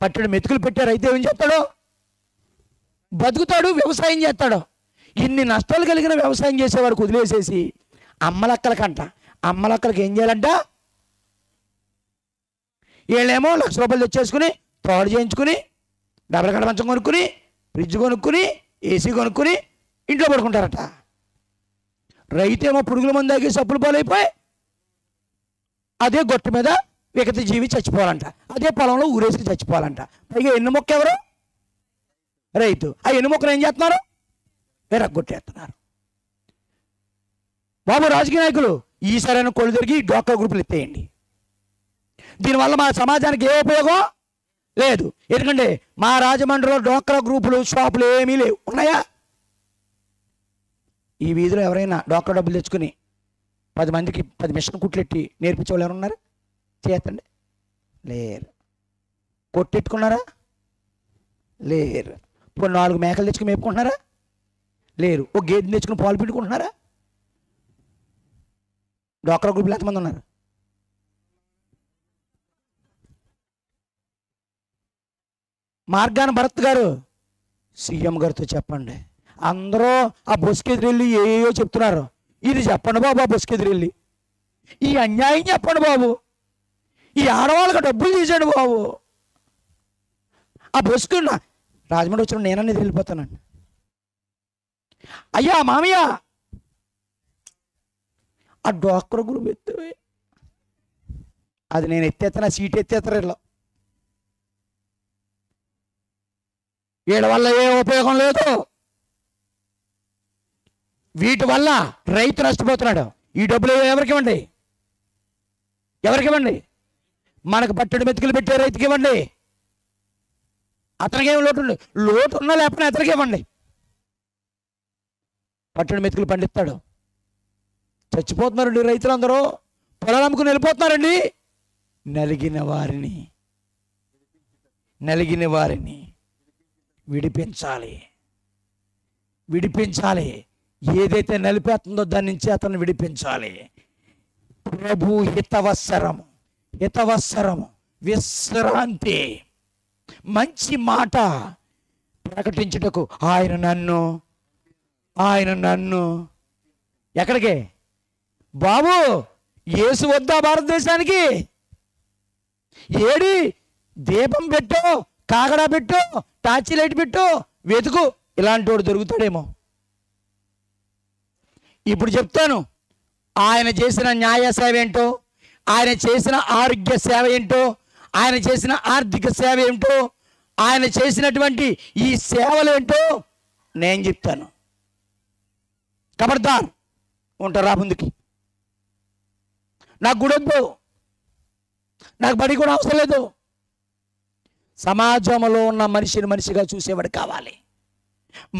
పట్టడు మెతుకులు పెట్టే రైతు ఏం చేస్తాడు? బతుకుతాడు, వ్యవసాయం చేస్తాడు. ఇన్ని నష్టాలు కలిగిన వ్యవసాయం చేసేవారికి వదిలేసేసి అమ్మలక్కలకి ఏం చేయాలంట? వీళ్ళేమో ₹1,00,000 తెచ్చేసుకుని, తోడు చేయించుకుని, డబల్ కడ మంచం కొనుక్కుని, ఫ్రిడ్జ్ కొనుక్కుని, ఏసీ కొనుక్కుని ఇంట్లో పడుకుంటారట. రైతేమో పురుగుల మందాకి సప్పులు పాలైపోయి అదే గొట్టు మీద వికత జీవి చచ్చిపోవాలంట. అదే పొలంలో ఊరేసి చచ్చిపోవాలంట. పైగా ఎన్ని మొక్క ఎవరు? రైతు. ఆ ఎన్ని మొక్కలు ఏం చేస్తున్నారు? విరగ్గొట్టేస్తున్నారు. బాబు రాజకీయ నాయకులు, ఈ సరైన కొలు తిరిగి డ్వాక్రా గ్రూపులు ఎత్తేయండి. దీనివల్ల మా సమాజానికి ఏ ఉపయోగం లేదు. ఎందుకంటే మా రాజమండ్రిలో డ్వాక్రా గ్రూపులు, షాపులు ఏమీ లేవు. ఉన్నాయా? ఈ వీధిలో ఎవరైనా డ్వాక్రా డబ్బులు తెచ్చుకుని 10 మందికి 10 మిషన్ కుట్లెట్టి నేర్పించే వాళ్ళు ఎవరున్నారు? చేతండి. లేరు. కొట్టెట్టుకున్నారా? లేరు. ఇప్పుడు 4 మేకలు తెచ్చుకుని మేపుకుంటున్నారా? లేరు. ఒక గేదెని తెచ్చుకుని పాలు పిండుకుంటున్నారా? డ్వాక్రా గ్రూపులు ఎంతమంది ఉన్నారు? మార్గాన భరత్ గారు సీఎం గారితో చెప్పండి. అందరూ ఆ బొస్కెదిరెళ్ళి ఏయో చెప్తున్నారు. ఇది చెప్పండి బాబు, ఆ బొస్కెదిరెళ్ళి ఈ అన్యాయం చెప్పండి బాబు. ఈ ఆడవాళ్ళకి డబ్బులు తీసాడు బాబు. ఆ బొస్కున్నా రాజమండ్రి వచ్చిన నేననేది వెళ్ళిపోతానండి. అయ్యా మామయ్య, ఆ డ్వాక్రా గ్రూప్ ఎత్తే అది నేను ఎత్తేస్తాను, సీట్ ఎత్తేస్తారు. వీళ్ళ వల్ల ఏ ఉపయోగం లేదు. వీటి వల్ల రైతు నష్టపోతున్నాడు. ఈ డబ్బులు ఎవరికి ఇవ్వండి? ఎవరికి ఇవ్వండి? మనకు పట్టెడు మెతుకులు పెట్టే రైతుకి ఇవ్వండి, అతనికి ఏమి లోటు లోటు ఉన్నా లేకపోతే అతనికి ఇవ్వండి. పట్టెడు మెతుకులు పండిస్తాడు. చచ్చిపోతున్నారండి రైతులందరూ, పొలాలు అమ్ముకుని వెళ్ళిపోతున్నారండి. నలిగిన వారిని విడిపించాలి. ఏదైతే నలిపేస్తుందో దాని నుంచి అతన్ని విడిపించాలి. ప్రభు హితవత్సరము, విశ్రాంతి, మంచి మాట ప్రకటించుటకు ఆయన నన్ను ఎక్కడికి బాబు యేసు వద్దా భారతదేశానికి? ఏడి దీపం పెట్టు, కాగడా పెట్టు, టార్చి లైట్ పెట్టు, వెతుకు. ఇలాంటి వాడు దొరుకుతాడేమో. ఇప్పుడు చెప్తాను, ఆయన చేసిన న్యాయ సేవ ఏంటో, ఆయన చేసిన ఆరోగ్య సేవ ఏంటో, ఆయన చేసిన ఆర్థిక సేవ ఏంటో, ఆయన చేసినటువంటి ఈ సేవలు ఏంటో నేను చెప్తాను. ఖబర్దార్ ఉంటారా ముందుకి. నాకు గుడొద్దు, నాకు బడి కూడా అవసరం లేదు. సమాజంలో ఉన్న మనిషిని మనిషిగా చూసేవాడు కావాలి,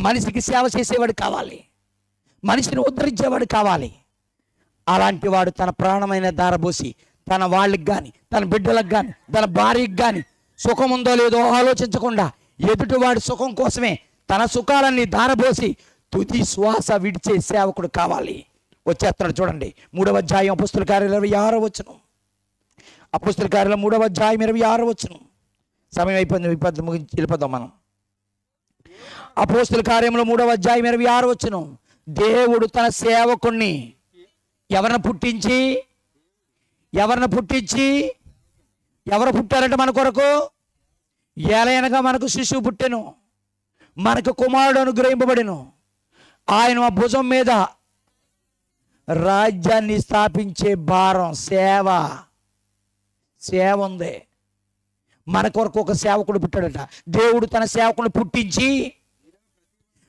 మనిషికి సేవ చేసేవాడు కావాలి, మనిషిని ఉద్ధరించేవాడు కావాలి. అలాంటి వాడు తన ప్రాణమైన దారబోసి తన వాళ్ళకి కానీ, తన బిడ్డలకు కానీ, తన భార్యకి కానీ సుఖం ఉందో లేదో ఆలోచించకుండా ఎదుటివాడి సుఖం కోసమే తన సుఖాలన్నీ దారబోసి తుది శ్వాస విడిచే సేవకుడు కావాలి. వచ్చేస్తున్నాడు చూడండి. 3వ అధ్యాయం అపోస్తల కార్యాలు 26వ వచనం. అపోస్తల కార్యాలు 3వ అధ్యాయం 26వ వచనం. సమయం అయిపోయింది, ముగించి వెళ్ళిపోదాం మనం. అపోస్తల కార్యంలో 3వ అధ్యాయం 26వ వచనం. దేవుడు తన సేవకుణ్ణి ఎవరిని పుట్టించి ఎవరు పుట్టారంటే మన కొరకు? ఏలయనగా మనకు శిశువు పుట్టెను, మనకు కుమారుడు అనుగ్రహింపబడెను, ఆయన మా భుజం మీద రాజ్యాన్ని స్థాపించే భారం, సేవ ఉంది. మన కొరకు ఒక సేవకుడు పుట్టాడట. దేవుడు తన సేవకుని పుట్టించి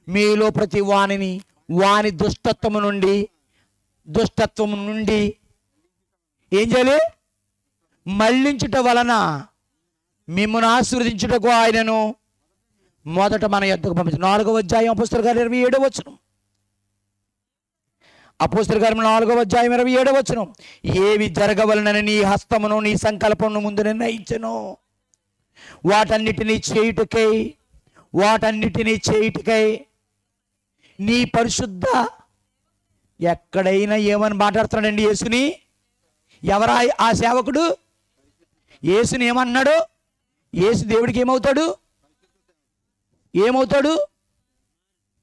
మీలో ప్రతి వాని దుష్టత్వము నుండి ఏం చేయాలి? మళ్ళించుట వలన మిమ్మల్ని ఆశీర్వదించుటకు ఆయనను మొదట మన యొద్దకు పంపించారు. 4వ అధ్యాయం అపోస్తల కార్యం 27వ వచనం. అపోస్తల కార్యం 4వ అధ్యాయం 27వ వచనం. ఏవి జరగవలనని నీ హస్తమును నీ సంకల్పమును ముందు నిర్ణయించెను, వాటన్నిటినీ చేయుటకై నీ పరిశుద్ధ. ఎక్కడైనా ఏమని మాట్లాడుతున్నాడండి యేసుని? ఎవరా ఆ సేవకుడు? యేసుని ఏమన్నాడు? యేసు దేవుడికి ఏమవుతాడు?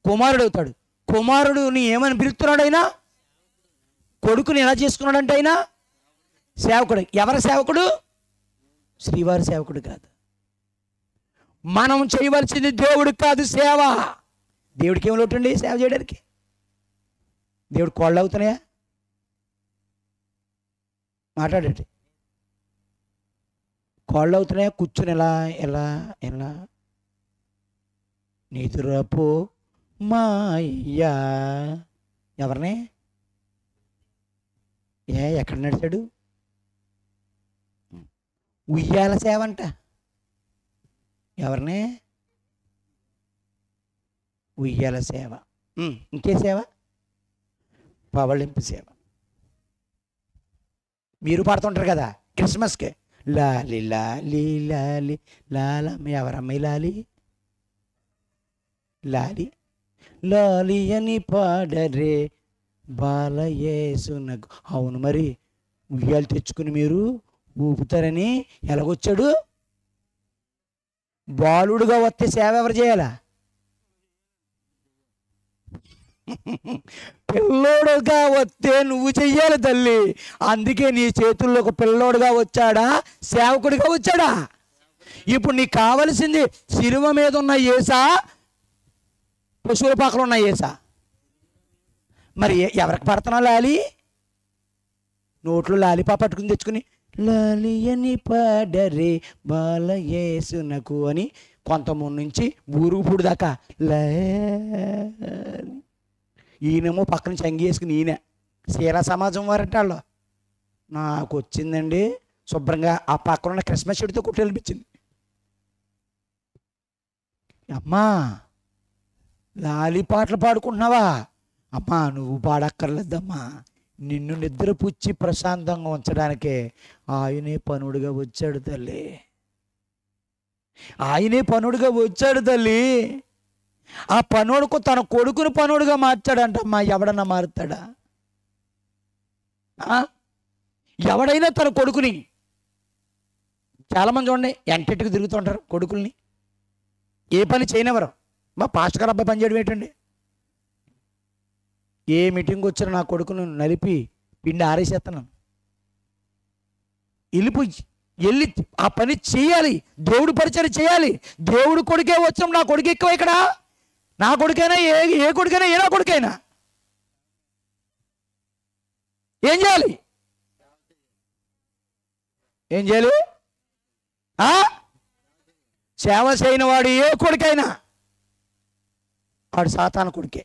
కుమారుడు అవుతాడు. కుమారుడుని ఏమని పిలుస్తున్నాడు? అయినా కొడుకుని ఎలా చేసుకున్నాడంటే అయినా సేవకుడు. ఎవరి సేవకుడు? శ్రీవారి సేవకుడు కాదు. మనం చేయవలసింది దేవుడికి కాదు, సేవ. దేవుడికి ఏమి లోటండి సేవ చేయడానికి? దేవుడు కోళ్ళు అవుతున్నాయా? మాట్లాడండి. కోళ్ళు అవుతున్నాయా? కూర్చొని ఎలా నిదురపో మాయ్యా. ఎవరిని? ఎక్కడ నడిచాడు? ఉయ్యాల సేవ అంట. ఎవరిని? ఉయ్యాల సేవ. ఇంకే సేవ? పవళింపు సేవ. మీరు పాడుతుంటారు కదా క్రిస్మస్కి, లాలి లాలి లాలి లాలమ్మ. ఎవరమ్మాయి లాలి? లాలి అని పాడరే బాలయేసునకు. అవును, మరి ఉయ్యాలు తెచ్చుకుని మీరు ఊపుతారని ఎలాగొచ్చాడు? బాలుడుగా వస్తే సేవ ఎవరు చేయాలా? పిల్లోడుగా వస్తే నువ్వు చెయ్యాలి తల్లి. అందుకే నీ చేతుల్లో ఒక పిల్లోడుగా వచ్చాడా, సేవకుడిగా వచ్చాడా? ఇప్పుడు నీకు కావలసింది శిలువ మీద ఉన్న యేసా, పశువుల పాకలు ఉన్న యేసా? మరి ఎవరికి పడుతున్నా లాలి? నోట్లో లాలిపా పట్టుకుని తెచ్చుకుని లాలి అని పాడరే బాలయేసునకు అని కొంతమంది నుంచి ఊరుగుపూడి దాకా లాలి. ఈయనేమో పక్కన చంగి వేసుకుని ఈయన శీల సమాజం వారంటే వాళ్ళు. నాకు వచ్చిందండి శుభ్రంగా ఆ పక్కన ఉన్న క్రిస్మస్ చెట్టుతో కొట్టేనిపించింది. అమ్మా లాలి పాటలు పాడుకుంటున్నావా? అమ్మా నువ్వు పాడక్కర్లేదమ్మా, నిన్ను నిద్రపుచ్చి ప్రశాంతంగా ఉంచడానికే ఆయనే పనుడుగా వచ్చాడు తల్లి, ఆయనే పనుడుగా వచ్చాడు తల్లి. ఆ పనుడుకు తన కొడుకుని పనుడుగా మార్చాడంటమ్మా. ఎవడన్నా మారుతాడా? ఎవడైనా తన కొడుకుని, చాలామంది చూడండి ఎంటెట్టుకు తిరుగుతుంటారు కొడుకుల్ని, ఏ పని చేయనివ్వరు. మా పాస్టర్ గారు అబ్బాయి పని చేయడం ఏంటండి? ఏ మీటింగ్ వచ్చినా నా కొడుకును నలిపి పిండి ఆరేసేస్తున్నాను. వెళ్ళి ఆ పని చేయాలి, దేవుడు పరిచయం చేయాలి. దేవుడు కొడుకే వచ్చాం, నా కొడుకు ఎక్కువ ఇక్కడ. నా కొడుకైనా ఏ కొడుకైనా ఏ నా కొడుకైనా ఏం చేయాలి? ఏం చేయాలి? సేవ చేయని వాడు ఏ కొడుకైనా వాడు సాతాను కొడుకే.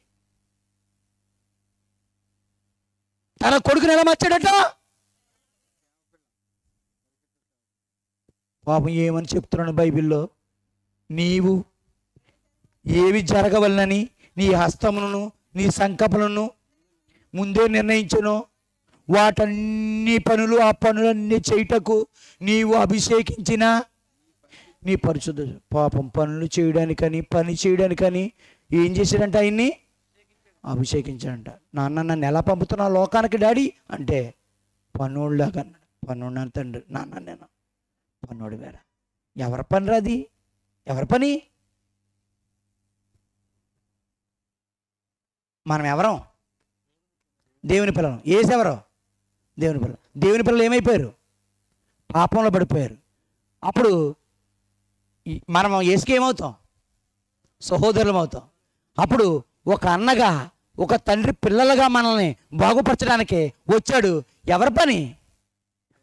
తన కొడుకుని ఎలా మార్చాడట? పాపం ఏమని చెప్తున్నాను బైబిల్లో, నీవు ఏవి జరగవలనని నీ హస్తములను నీ సంకల్పములను ముందే నిర్ణయించును, వాటన్ని పనులు ఆ పనులన్నీ చేయుటకు నీవు అభిషేకించిన నీ పరిశుద్ధ. పాపం పనులు చేయడానికని పని చేయడానికని ఏం చేశాడంట? ఆయన్ని అభిషేకించాడంట. నాన్న నన్ను ఎలా పంపుతున్నా లోకానికి డాడీ అంటే పన్నోళ్ళలాగా అన్నాడు. పన్నోడు తండ్రి, నాన్న నేను పన్నోడు వేరే. ఎవరి పని రాది? ఎవరి పని? మనం ఎవరం? దేవుని పిల్లలు. ఏసెవరో దేవుని పిల్లలు. దేవుని పిల్లలు ఏమైపోయారు? పాపంలో పడిపోయారు. అప్పుడు మనం ఏసుకి ఏమవుతాం? సహోదరులం అవుతాం. అప్పుడు ఒక అన్నగా ఒక తండ్రి పిల్లలుగా మనల్ని బాగుపరచడానికి వచ్చాడు. ఎవరి పని?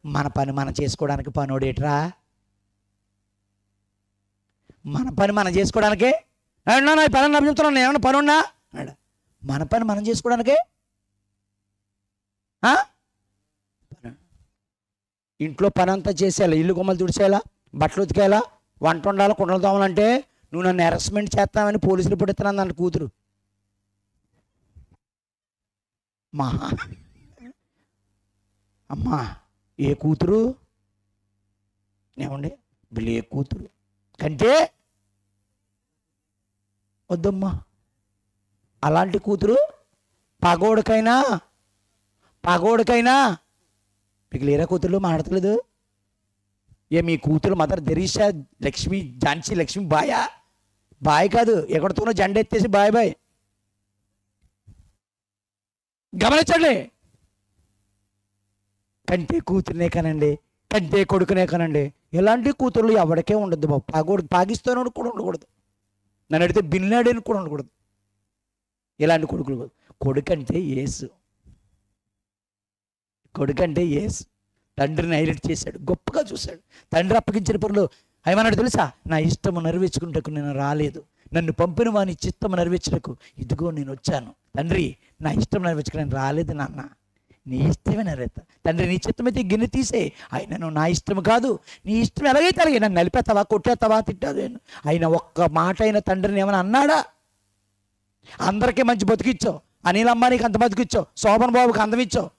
మన పని మనం చేసుకోవడానికి పనోడేట్రా? మన పని మనం చేసుకోవడానికే. నా పని చెప్తున్నాను, నేను ఏమన్నా పని ఉన్నా అన్నాడు. మన పని మనం చేసుకోవడానికే. ఇంట్లో పని అంతా చేసేయాలి, ఇల్లు కొమ్మలు తుడిచేయాలా, బట్టలు ఉతికేయాలా, వంట వండాలి, కుండలు తోమాలంటే నువ్వు నన్ను అరెస్ట్మెంట్ చేస్తామని పోలీసులు పుట్టిస్తున్నాను దాని కూతురు. అమ్మా ఏ కూతురు? ఏమండి వీళ్ళు ఏ కూతురు కంటే వద్దమ్మా. అలాంటి కూతురు పగోడికైనా మీకు లేరా కూతురు? మాట్లాడతలేదు. మీ కూతురు మదర్ తెరీసా, లక్ష్మి, ఝాన్సీ లక్ష్మి బాయ్ కాదు, ఎక్కడితోనో జెండా ఎత్తేసి బాయ్. గమనించండి, కంటే కూతురునే కనండి, కంటే కొడుకునే కనండి. ఇలాంటి కూతురులు ఎవరికే ఉండద్దు బాబు. పాకిస్తాన్ కూడా ఉండకూడదు, నన్ను అడిగితే బిన్ లాడెన్ కూడా ఉండకూడదు. ఇలాంటి కొడుకులు. కొడుకంటే యేసు తండ్రిని హైలైట్ చేశాడు, గొప్పగా చూశాడు. తండ్రి అప్పగించిన పనులు ఏమన్నాడు తెలుసా? నా ఇష్టము నెరవేర్చుకుంటకు నేను రాలేదు, నన్ను పంపిన వాని చిత్తము నెరవేర్చుటకు ఇదిగో నేను వచ్చాను. తండ్రి నా ఇష్టం నెరవేర్చుకు నేను రాలేదు నాన్న, నీ ఇష్టమే నెరవేర్తా. తండ్రి నీ చిత్తమైతే గిన్నె తీసే, అయినను నా ఇష్టం కాదు, నీ ఇష్టం ఎలాగైతే అలాగే. నన్ను నలిపేస్తావా, కొట్టేస్తావా, తిట్టాదు. ఆయన ఒక్క మాట అయిన తండ్రిని ఏమైనా అన్నాడా? అందరికీ మంచి బతికిచ్చావు, అనిల్ అంబానీకి అంత బతికిచ్చావు, శోభన్ బాబుకి అందం ఇచ్చావు,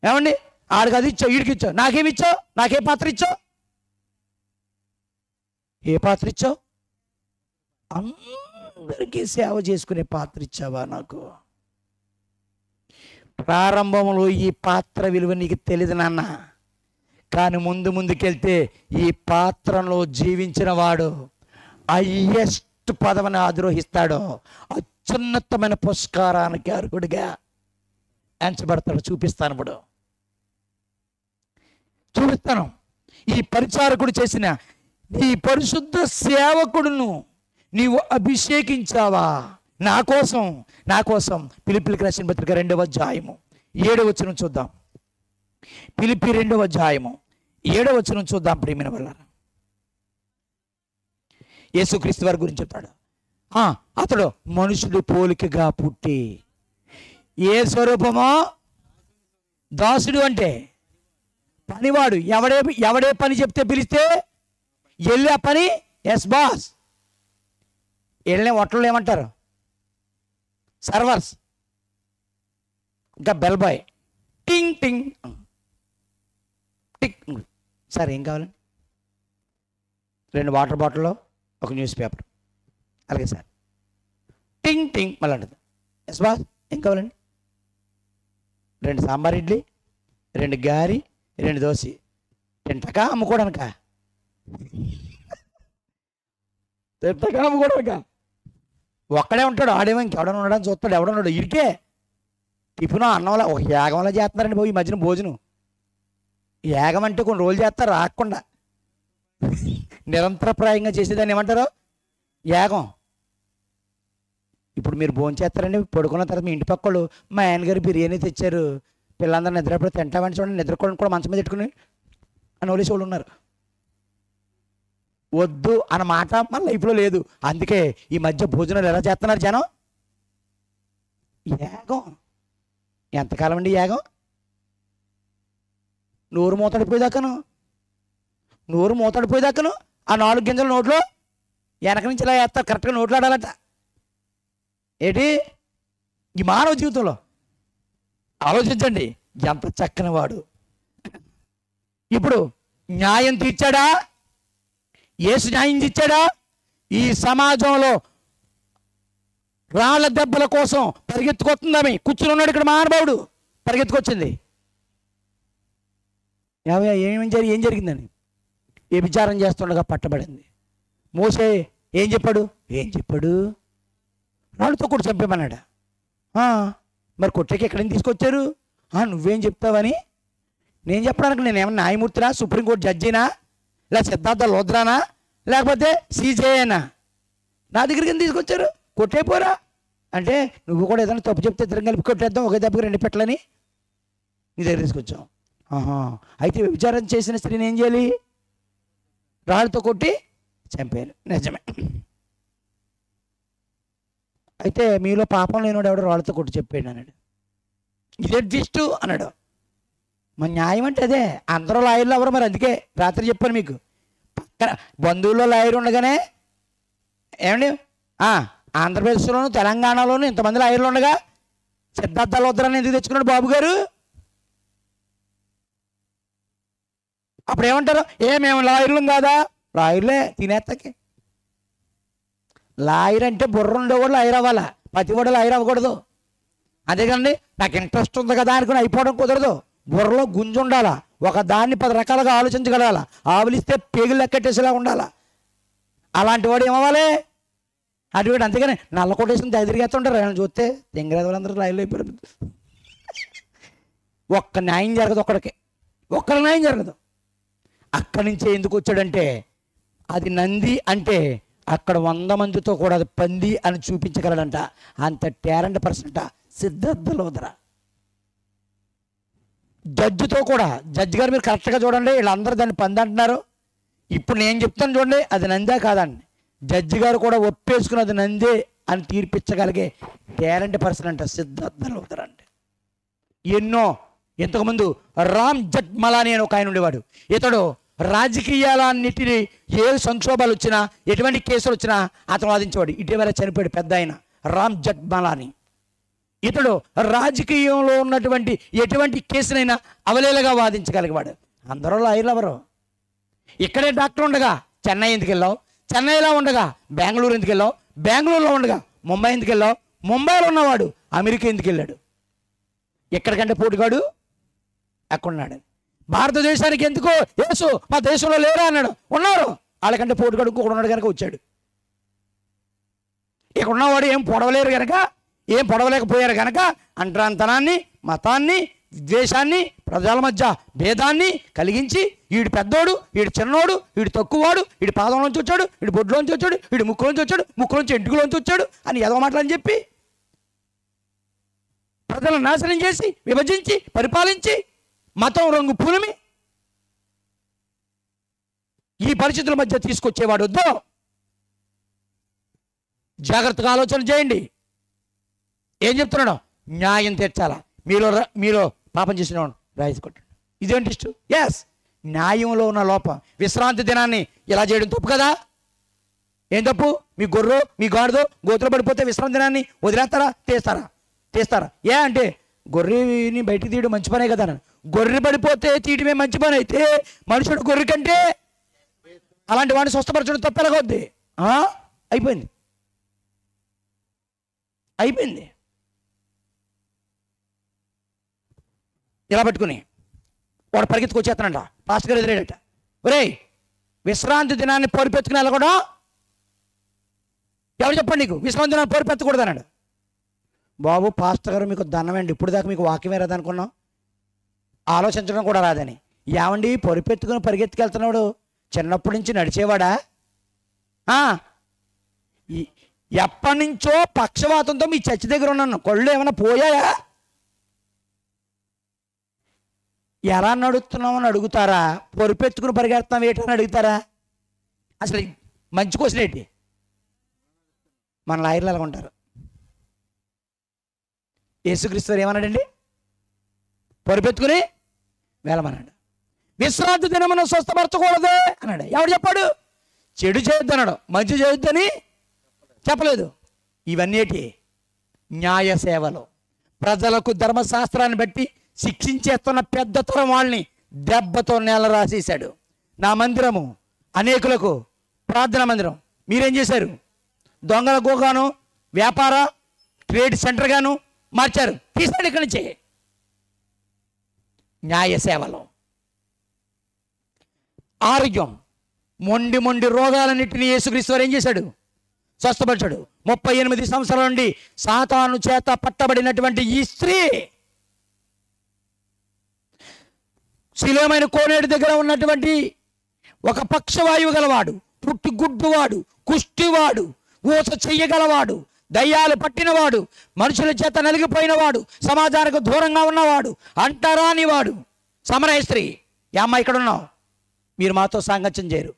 ఏమండి ఆడికి అది ఇచ్చావు, వీడికి ఇచ్చావు. నాకేమి ఇచ్చావు? నాకే పాత్ర ఇచ్చావు? ఏ పాత్ర ఇచ్చావు? అందరికీ సేవ చేసుకునే పాత్ర ఇచ్చావా నాకు? ప్రారంభంలో ఈ పాత్ర విలువ నీకు తెలియదు నాన్న, కానీ ముందుకెళ్తే ఈ పాత్రలో జీవించిన వాడు హైయెస్ట్ పదవిని ఆద్రోహిస్తాడు, అత్యున్నతమైన పురస్కారానికి అర్హుడిగా ఎంచబడతాడు. చూపిస్తాను. ఈ పరిచారకుడు చేసిన ఈ పరిశుద్ధ సేవకుడును నీవు అభిషేకించావా నా కోసం. ఫిలిప్పీయులకు రాసిన పత్రిక 2వ అధ్యాయము 7వ వచనం చూద్దాం. ఫిలిప్పీ 2వ అధ్యాయము 7వ వచనం చూద్దాం. ప్రియమైన వాళ్ళారా, యేసుక్రీస్తు వారి గురించి చెప్తాడు. అతడు మనుషుడు పోలికగా పుట్టి ఏ స్వరూపమో, దాసుడు అంటే పనివాడు ఎవడే పని చెప్తే పిలిస్తే వెళ్ళి ఆ పని ఎస్ బాస్. వెళ్ళిన హోటల్లో ఏమంటారు? సర్వర్స్. ఇంకా బెల్ బాయ్ టింగ్ టింగ్ టిక్. సార్ ఏం కావాలండి? 2 వాటర్ బాటిల్లో ఒక న్యూస్ పేపర్. అలాగే సార్. టింగ్ టింగ్ మళ్ళీ అంటుంది. ఎస్ బాస్ ఏం కావాలండి? 2 సాంబార్ ఇడ్లీ, 2 గారి, 2 దోశ. తింటకా అమ్ముకోవడానికా? తింటకా అమ్ముకోవడానికా? ఒక్కడే ఉంటాడు. ఆడేమో ఇంకెవడన్నా ఉండడానికి చూస్తాడు. ఎవడన్నాడు? ఇరికే టిఫిన్ అన్నంలో ఒక యాగంలో చేస్తున్నారండి బాబు ఈ మధ్యన భోజనం. యాగం అంటే కొన్ని రోజులు చేస్తారు రాకుండా. నిరంతరప్రాయంగా చేసేదాన్ని ఏమంటారు? యాగం. ఇప్పుడు మీరు భోజనం చేస్తారండి, పడుకున్న తర్వాత మీ ఇంటి పక్కలు మా ఆయనగారు బిర్యానీ తెచ్చారు, పిల్లలందరూ నిద్రప్పుడు తింటామని చూడండి, నిద్రకోవడం కూడా మంచం మీద పెట్టుకుని అని వదిలేసి వాళ్ళు ఉన్నారు. వద్దు అన్న మాట మన లైఫ్లో లేదు. అందుకే ఈ మధ్య భోజనాలు ఎలా చేస్తున్నారు జనం? యాగం. ఎంతకాలం అండి యాగం? నోరు మూతడిపోయేదాకాను ఆ 4 గింజలు నోట్లో వెనక నుంచి ఇలా వేస్తారు. కరెక్ట్గా నోట్లో ఆడాలట. ఏంటి ఈ మానవ జీవితంలో ఆలోచించండి. ఎంత చక్కని వాడు. ఇప్పుడు న్యాయం తీర్చాడా? యేసు న్యాయం తీర్చాడా? ఈ సమాజంలో రాళ్ళ దెబ్బల కోసం పరిగెత్తుకొస్తుందని కూర్చుని ఉన్నాడు ఇక్కడ మహానుభావుడు. పరిగెత్తుకొచ్చింది. ఏం జరిగిందని? ఏ విచారం చేస్తుండగా పట్టబడింది. మోసే ఏం చెప్పాడు? రాళ్ళతో కూడా చంపేమన్నాడా? మరి కొట్టేకి ఎక్కడైనా తీసుకొచ్చారు? నువ్వేం చెప్తావని నేను చెప్పడానికి నేనేమన్నా న్యాయమూర్తినా, సుప్రీంకోర్టు జడ్జినా, లేదా సిద్ధార్థ లోద్రానా, లేకపోతే సీజేనా? నా దగ్గరికి ఎందుకు తీసుకొచ్చారు? కొట్టేపోరా అంటే నువ్వు కూడా ఏదైనా తప్పు చెప్తే ఇద్దరం కలిపి కొట్టేద్దాం, ఒకే దెబ్బకి 2 పెట్టలని నీ దగ్గర తీసుకొచ్చాం. అయితే విచారణ చేసిన స్త్రీని ఏం చేయాలి? రాళ్ళతో కొట్టి చంపారు. నిజమే. అయితే మీలో పాపం లేనివాడు ఎవడో రాళ్ళతో కొట్టి చెప్పాడు అన్నాడు. ఇదే దిష్టు అన్నాడు. మన న్యాయం అంటే అదే. అందరూ లాయర్లు ఎవరు? మరి అందుకే రాత్రి చెప్పాను మీకు. పక్కన బంధువుల్లో లాయర్ ఉండగానే ఏమండి ఆంధ్రప్రదేశ్లోను తెలంగాణలోను ఇంతమంది లాయర్లు ఉండగా సిద్ధార్థ లోద్రాన్ని ఎందుకు తెచ్చుకున్నాడు బాబు గారు? అప్పుడు ఏమంటారు? మేము లాయర్లు కాదా? లాయర్లే తినేస్తాకి. లాయర్ అంటే బుర్ర ఉండేవాడు లాయర్ అవ్వాలా, ప్రతివాడు లాయర్ అవ్వకూడదు. అంతేకాదండి నాకు ఇంట్రెస్ట్ ఉంది కదా అనుకుని అయిపోవడం కుదరదు. బుర్రలో గుంజు ఉండాలా, ఒక దాన్ని 10 రకాలుగా ఆలోచించగలగాల, ఆవులిస్తే పేగులు లెక్కెట్టేసేలా ఉండాలా. అలాంటి వాడు ఏమవ్వాలి? అటువంటి. అంతేగాని నల్ల కొట్టేసిన దగ్గరికేస్తుంటారు. ఆయన చూస్తే తెంగరాదు వాళ్ళందరూ లాయర్లు అయిపోయారు. ఒక్క న్యాయం జరగదు, ఒక్కరి న్యాయం జరగదు. అక్కడి నుంచే ఎందుకు వచ్చాడంటే అది నంది అంటే అక్కడ 100 మందితో కూడా అది పంది అని చూపించగలడంట. అంత టాలెంట్ పర్సన్ సిద్ధార్థ లోద్రా. జడ్జితో కూడా, జడ్జి గారు మీరు కరెక్ట్గా చూడండి, వీళ్ళందరూ దాన్ని పంది అంటున్నారు. ఇప్పుడు నేను చెప్తాను చూడండి, అది నందే కాదండి. జడ్జి గారు కూడా ఒప్పేసుకుని అది నందే అని తీర్పిచ్చగలిగే టాలెంట్ పర్సన్ అంట సిద్ధార్థ లోద్రా. అంటే ఎన్నో ఇంతకుముందు రామ్ జెఠ్మలానీ అని ఒక ఆయన ఉండేవాడు. ఇతడు రాజకీయాలన్నిటినీ ఏ సంక్షోభాలు వచ్చినా, ఎటువంటి కేసులు వచ్చినా అతను వాదించేవాడు. ఇటీవల చనిపోయాడు పెద్ద ఆయన రామ్ జెఠ్మలానీ. ఇతడు రాజకీయంలో ఉన్నటువంటి ఎటువంటి కేసునైనా అవలేలగా వాదించగలిగేవాడు. అందరూ లాయర్లు ఎవరు? ఇక్కడే డాక్టర్ ఉండగా చెన్నై ఎందుకు వెళ్ళావు? చెన్నైలో ఉండగా బెంగళూరు ఎందుకు వెళ్ళావు? బెంగళూరులో ఉండగా ముంబై ఎందుకు వెళ్ళావు? ముంబైలో ఉన్నవాడు అమెరికా ఎందుకు వెళ్ళాడు? ఎక్కడికంటే పోటీగాడు ఎక్కడున్నాడు? భారతదేశానికి ఎందుకు యేసు మా దేశంలో లేరా అన్నాడు. ఉన్నారు. వాళ్ళకంటే పోటీగాడు ఇంకొకడు ఉన్నాడు కనుక వచ్చాడు. ఇక్కడ ఉన్నవాడు ఏం పొడవలేరు కనుక, ఏం పొడవలేకపోయారు కనుక అంటరాంతనాన్ని, మతాన్ని, ద్వేషాన్ని, ప్రజల మధ్య భేదాన్ని కలిగించి వీడు పెద్దోడు, వీడు చిన్నోడు, వీడు తక్కువవాడు, వీడి పాదంలోంచి వచ్చాడు, వీడి బొడ్లోంచి వచ్చాడు, వీడి ముక్కులోంచి వచ్చాడు, ముక్కులోంచి ఎంటుకలోంచి వచ్చాడు అని ఏదో మాటలని చెప్పి ప్రజలను నాశనం చేసి, విభజించి, పరిపాలించి, మతం రంగు పులిమి ఈ పరిస్థితుల మధ్య తీసుకొచ్చేవాడు వద్దు. జాగ్రత్తగా ఆలోచన చేయండి. ఏం చెప్తున్నాడు? న్యాయం తీర్చాలా. మీలో పాపం చేసిన రాయిసి కొట్టండి. ఇదేంటి ఇష్టం? ఎస్, న్యాయంలో ఉన్న లోపం. విశ్రాంతి దినాన్ని ఇలా చేయడం తప్పు కదా? ఏం తప్పు? మీ గొర్రె మీ గాడిదో గోతులు పడిపోతే విశ్రాంతి దినాన్ని వదిలేస్తారా? తీస్తారా? ఏ అంటే గొర్రెని బయటికి తీయడం మంచి పనే కదా. గొర్రె పడిపోతే తీయడమే మంచి పని అయితే మనుషుడు గొర్రె కంటే అలాంటి వాడిని స్వస్థపరచడం తప్పెలాగొద్ది? అయిపోయింది. ఇలా పట్టుకుని వాడు పరిగెత్తుకు వచ్చేస్తానంట. పాస్టర్ గారు ఎదురేడట, ఒరేయ్ విశ్రాంతి దినాన్ని పొరిపెత్తుకుని వెళ్ళకూడదు. ఎవరు చెప్పండి నీకు విశ్రాంతి దినాన్ని పొరిపెత్తకూడదు అన్నాడు. బాబు పాస్టర్ గారు మీకు దండమండి, ఇప్పుడు దాకా మీకు వాక్యమే రాదనుకున్నాం, ఆలోచించడం కూడా రాదని. ఏమండి పొరిపెత్తుకుని పరిగెత్తుకెళ్తున్నాడు చిన్నప్పటి నుంచి నడిచేవాడా? ఎప్పటి నుంచో పక్షవాతంతో మీ చర్చి దగ్గర ఉన్నాను, కళ్ళు ఏమైనా పోయాయా? ఎలా నడుస్తున్నామని అడుగుతారా? పొరిపెత్తుకుని పరిగెడుతున్నాం ఏంటని అడుగుతారా? అసలు మంచి క్వశ్చన్ ఏంటి? మన లాయర్లు ఎలా ఉంటారు? యేసుక్రీస్తు వారు ఏమన్నాడండి? పొరిపెత్తుకుని వెళ్ళమన్నాడు. విశ్రాంతి దినమును స్వస్థపరచకూడదు అన్నాడు. ఎవడు చెప్పాడు? చెడు చేయొద్దు అన్నాడు, మంచి చేయొద్దని చెప్పలేదు. ఇవన్నీ న్యాయ సేవలు. ప్రజలకు ధర్మశాస్త్రాన్ని బట్టి శిక్షించేస్తున్న పెద్ద తరం వాళ్ళని దెబ్బతో నేల రాసేశాడు. నా మందిరము అనేకులకు ప్రార్థనా మందిరం మీరేం చేశారు? దొంగల గోగాను వ్యాపార ట్రేడ్ సెంటర్గాను మార్చారు. తీసాడు ఇక్కడి నుంచి. న్యాయ సేవలు. ఆరోగ్యం. మొండి రోగాలన్నింటినీ యేసుక్రీస్తు వారు ఏం చేశాడు? స్వస్థపరిచాడు. 38 సంవత్సరాల నుండి సాతాను చేత పట్టబడినటువంటి ఈ స్త్రీ శిలోమైన కోనేడు దగ్గర ఉన్నటువంటి ఒక పక్షవాయువు గలవాడు, పుట్టుగుడ్డువాడు, కుష్టివాడు, ఊస చెయ్యగలవాడు, దయ్యాలు పట్టినవాడు, మనుషుల చేత నలిగిపోయినవాడు, సమాజానికి దూరంగా ఉన్నవాడు, అంటరానివాడు, సమరయ స్త్రీ. ఏ అమ్మ ఇక్కడ ఉన్నావు? మీరు మాతో సాంగత్యం చేయరు.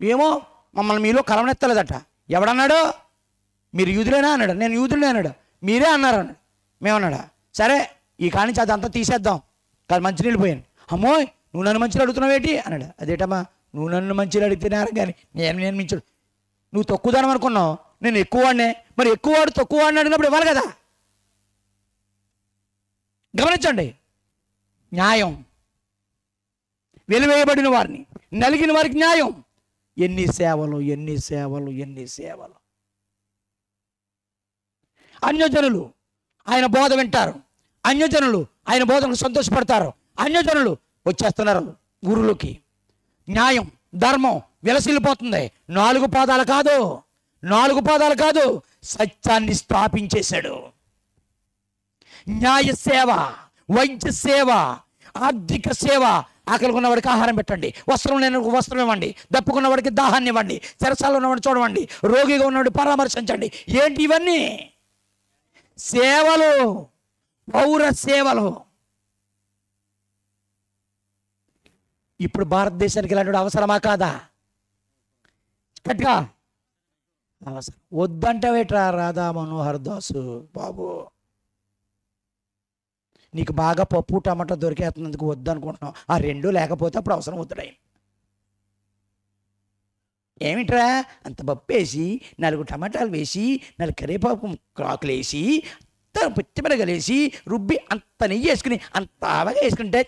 ఏమో మమ్మల్ని మీలో కలవనెత్తలేదట. ఎవడన్నాడు? మీరు యూదులేనా అన్నాడు. నేను యూదులే అన్నాడు. మీరే అన్నారు అన్నాడు. మేమన్నాడా? సరే ఈ కానించి అదంతా తీసేద్దాం. కాదు మంచినీళ్ళు పోయాను. అమ్మో నువ్వు నన్ను మంచిగా అడుగుతున్నావు ఏంటి అన్నాడు. అదేటమ్మా నువ్వు నన్ను మంచిగా అడిగితేనారు కానీ నేను మించుడు. నువ్వు తక్కువదానం అనుకున్నావు, నేను ఎక్కువ వాడినే. మరి ఎక్కువ వాడు తక్కువ వాడిని అడిగినప్పుడు ఇవ్వాలి కదా. గమనించండి, న్యాయం. వెలివేయబడిన వారిని, నలిగిన వారికి న్యాయం. ఎన్ని సేవలు. అన్యజనులు ఆయన బోధ వింటారు, అన్యజనులు ఆయన బోధనకు సంతోషపడతారు, అన్యజనులు వచ్చేస్తున్నారు గురువులకి. న్యాయం ధర్మం విలసిల్లిపోతుంది. 4 పాదాలు కాదు, సత్యాన్ని స్థాపించేశాడు. న్యాయ సేవ, వైద్య సేవ, ఆర్థిక సేవ. ఆకలి ఉన్నవాడికి ఆహారం పెట్టండి, వస్త్రం లేని వస్త్రం ఇవ్వండి, దప్పుకున్నవాడికి దాహాన్ని ఇవ్వండి, చెరసాల్లో ఉన్నవాడిని చూడవండి, రోగిగా ఉన్నవాడిని పరామర్శించండి. ఏంటి ఇవన్నీ? సేవలు, పౌర సేవలు. ఇప్పుడు భారతదేశానికి ఇలాంటి అవసరమా కాదా? గట్టిగా అవసరం. వద్దంటావేట్రా రాధా మనోహర్ దాసు బాబు? నీకు బాగా పప్పు టమాటా దొరికేస్తున్నందుకు వద్దనుకుంటున్నావు. ఆ 2 లేకపోతే అప్పుడు అవసరం వద్దుడాయి. ఏమిట్రా అంత పప్పు వేసి 4 టమాటాలు వేసి 4 కరివేపాకు ఆకులు వేసి పచ్చిమిరపకాయలు వేసి రుబ్బి అంత నెయ్యి వేసుకుని అంత బాగా వేసుకుంటే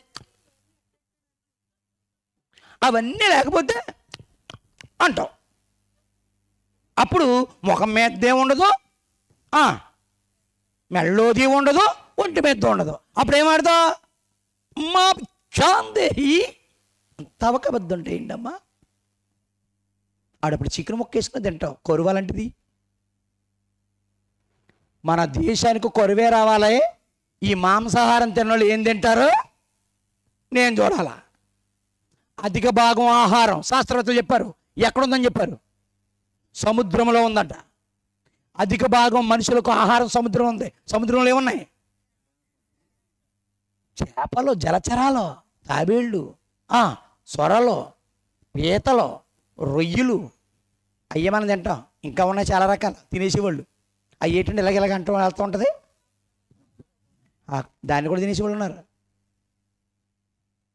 అవన్నీ లేకపోతే అంటావు. అప్పుడు ముఖం మీదే ఉండదు, మెళ్ళోది ఉండదు, ఒంటి మీద ఉండదు. అప్పుడు ఏమాడతావు? మా చాందేహి తవకబద్దు అంటే ఏంటమ్మా? ఆడప్పుడు చికెన్ ముక్క వేసుకుని తింటావు. కొరువాలంటిది మన దేశానికి కొరువే రావాలి. ఈ మాంసాహారం తిన్నోళ్ళు ఏం తింటారో నేను చూడాలా. అధిక భాగం ఆహారం శాస్త్రవేత్తలు చెప్పారు. ఎక్కడుందని చెప్పారు? సముద్రంలో ఉందంట. అధిక భాగం మనుషులకు ఆహారం సముద్రం ఉంది. సముద్రంలో ఏమున్నాయి? చేపలు, జలచరాలు, తాబేళ్ళు, సొరలు, పీతలు, రొయ్యలు. అయ్యే మనం తింటాం. ఇంకా ఉన్నాయి చాలా రకాలు తినేసేవాళ్ళు. అవి ఏంటంటే ఇలాగ అంటూ వెళ్తూ ఉంటుంది. దాన్ని కూడా తినేసేవాళ్ళు ఉన్నారు.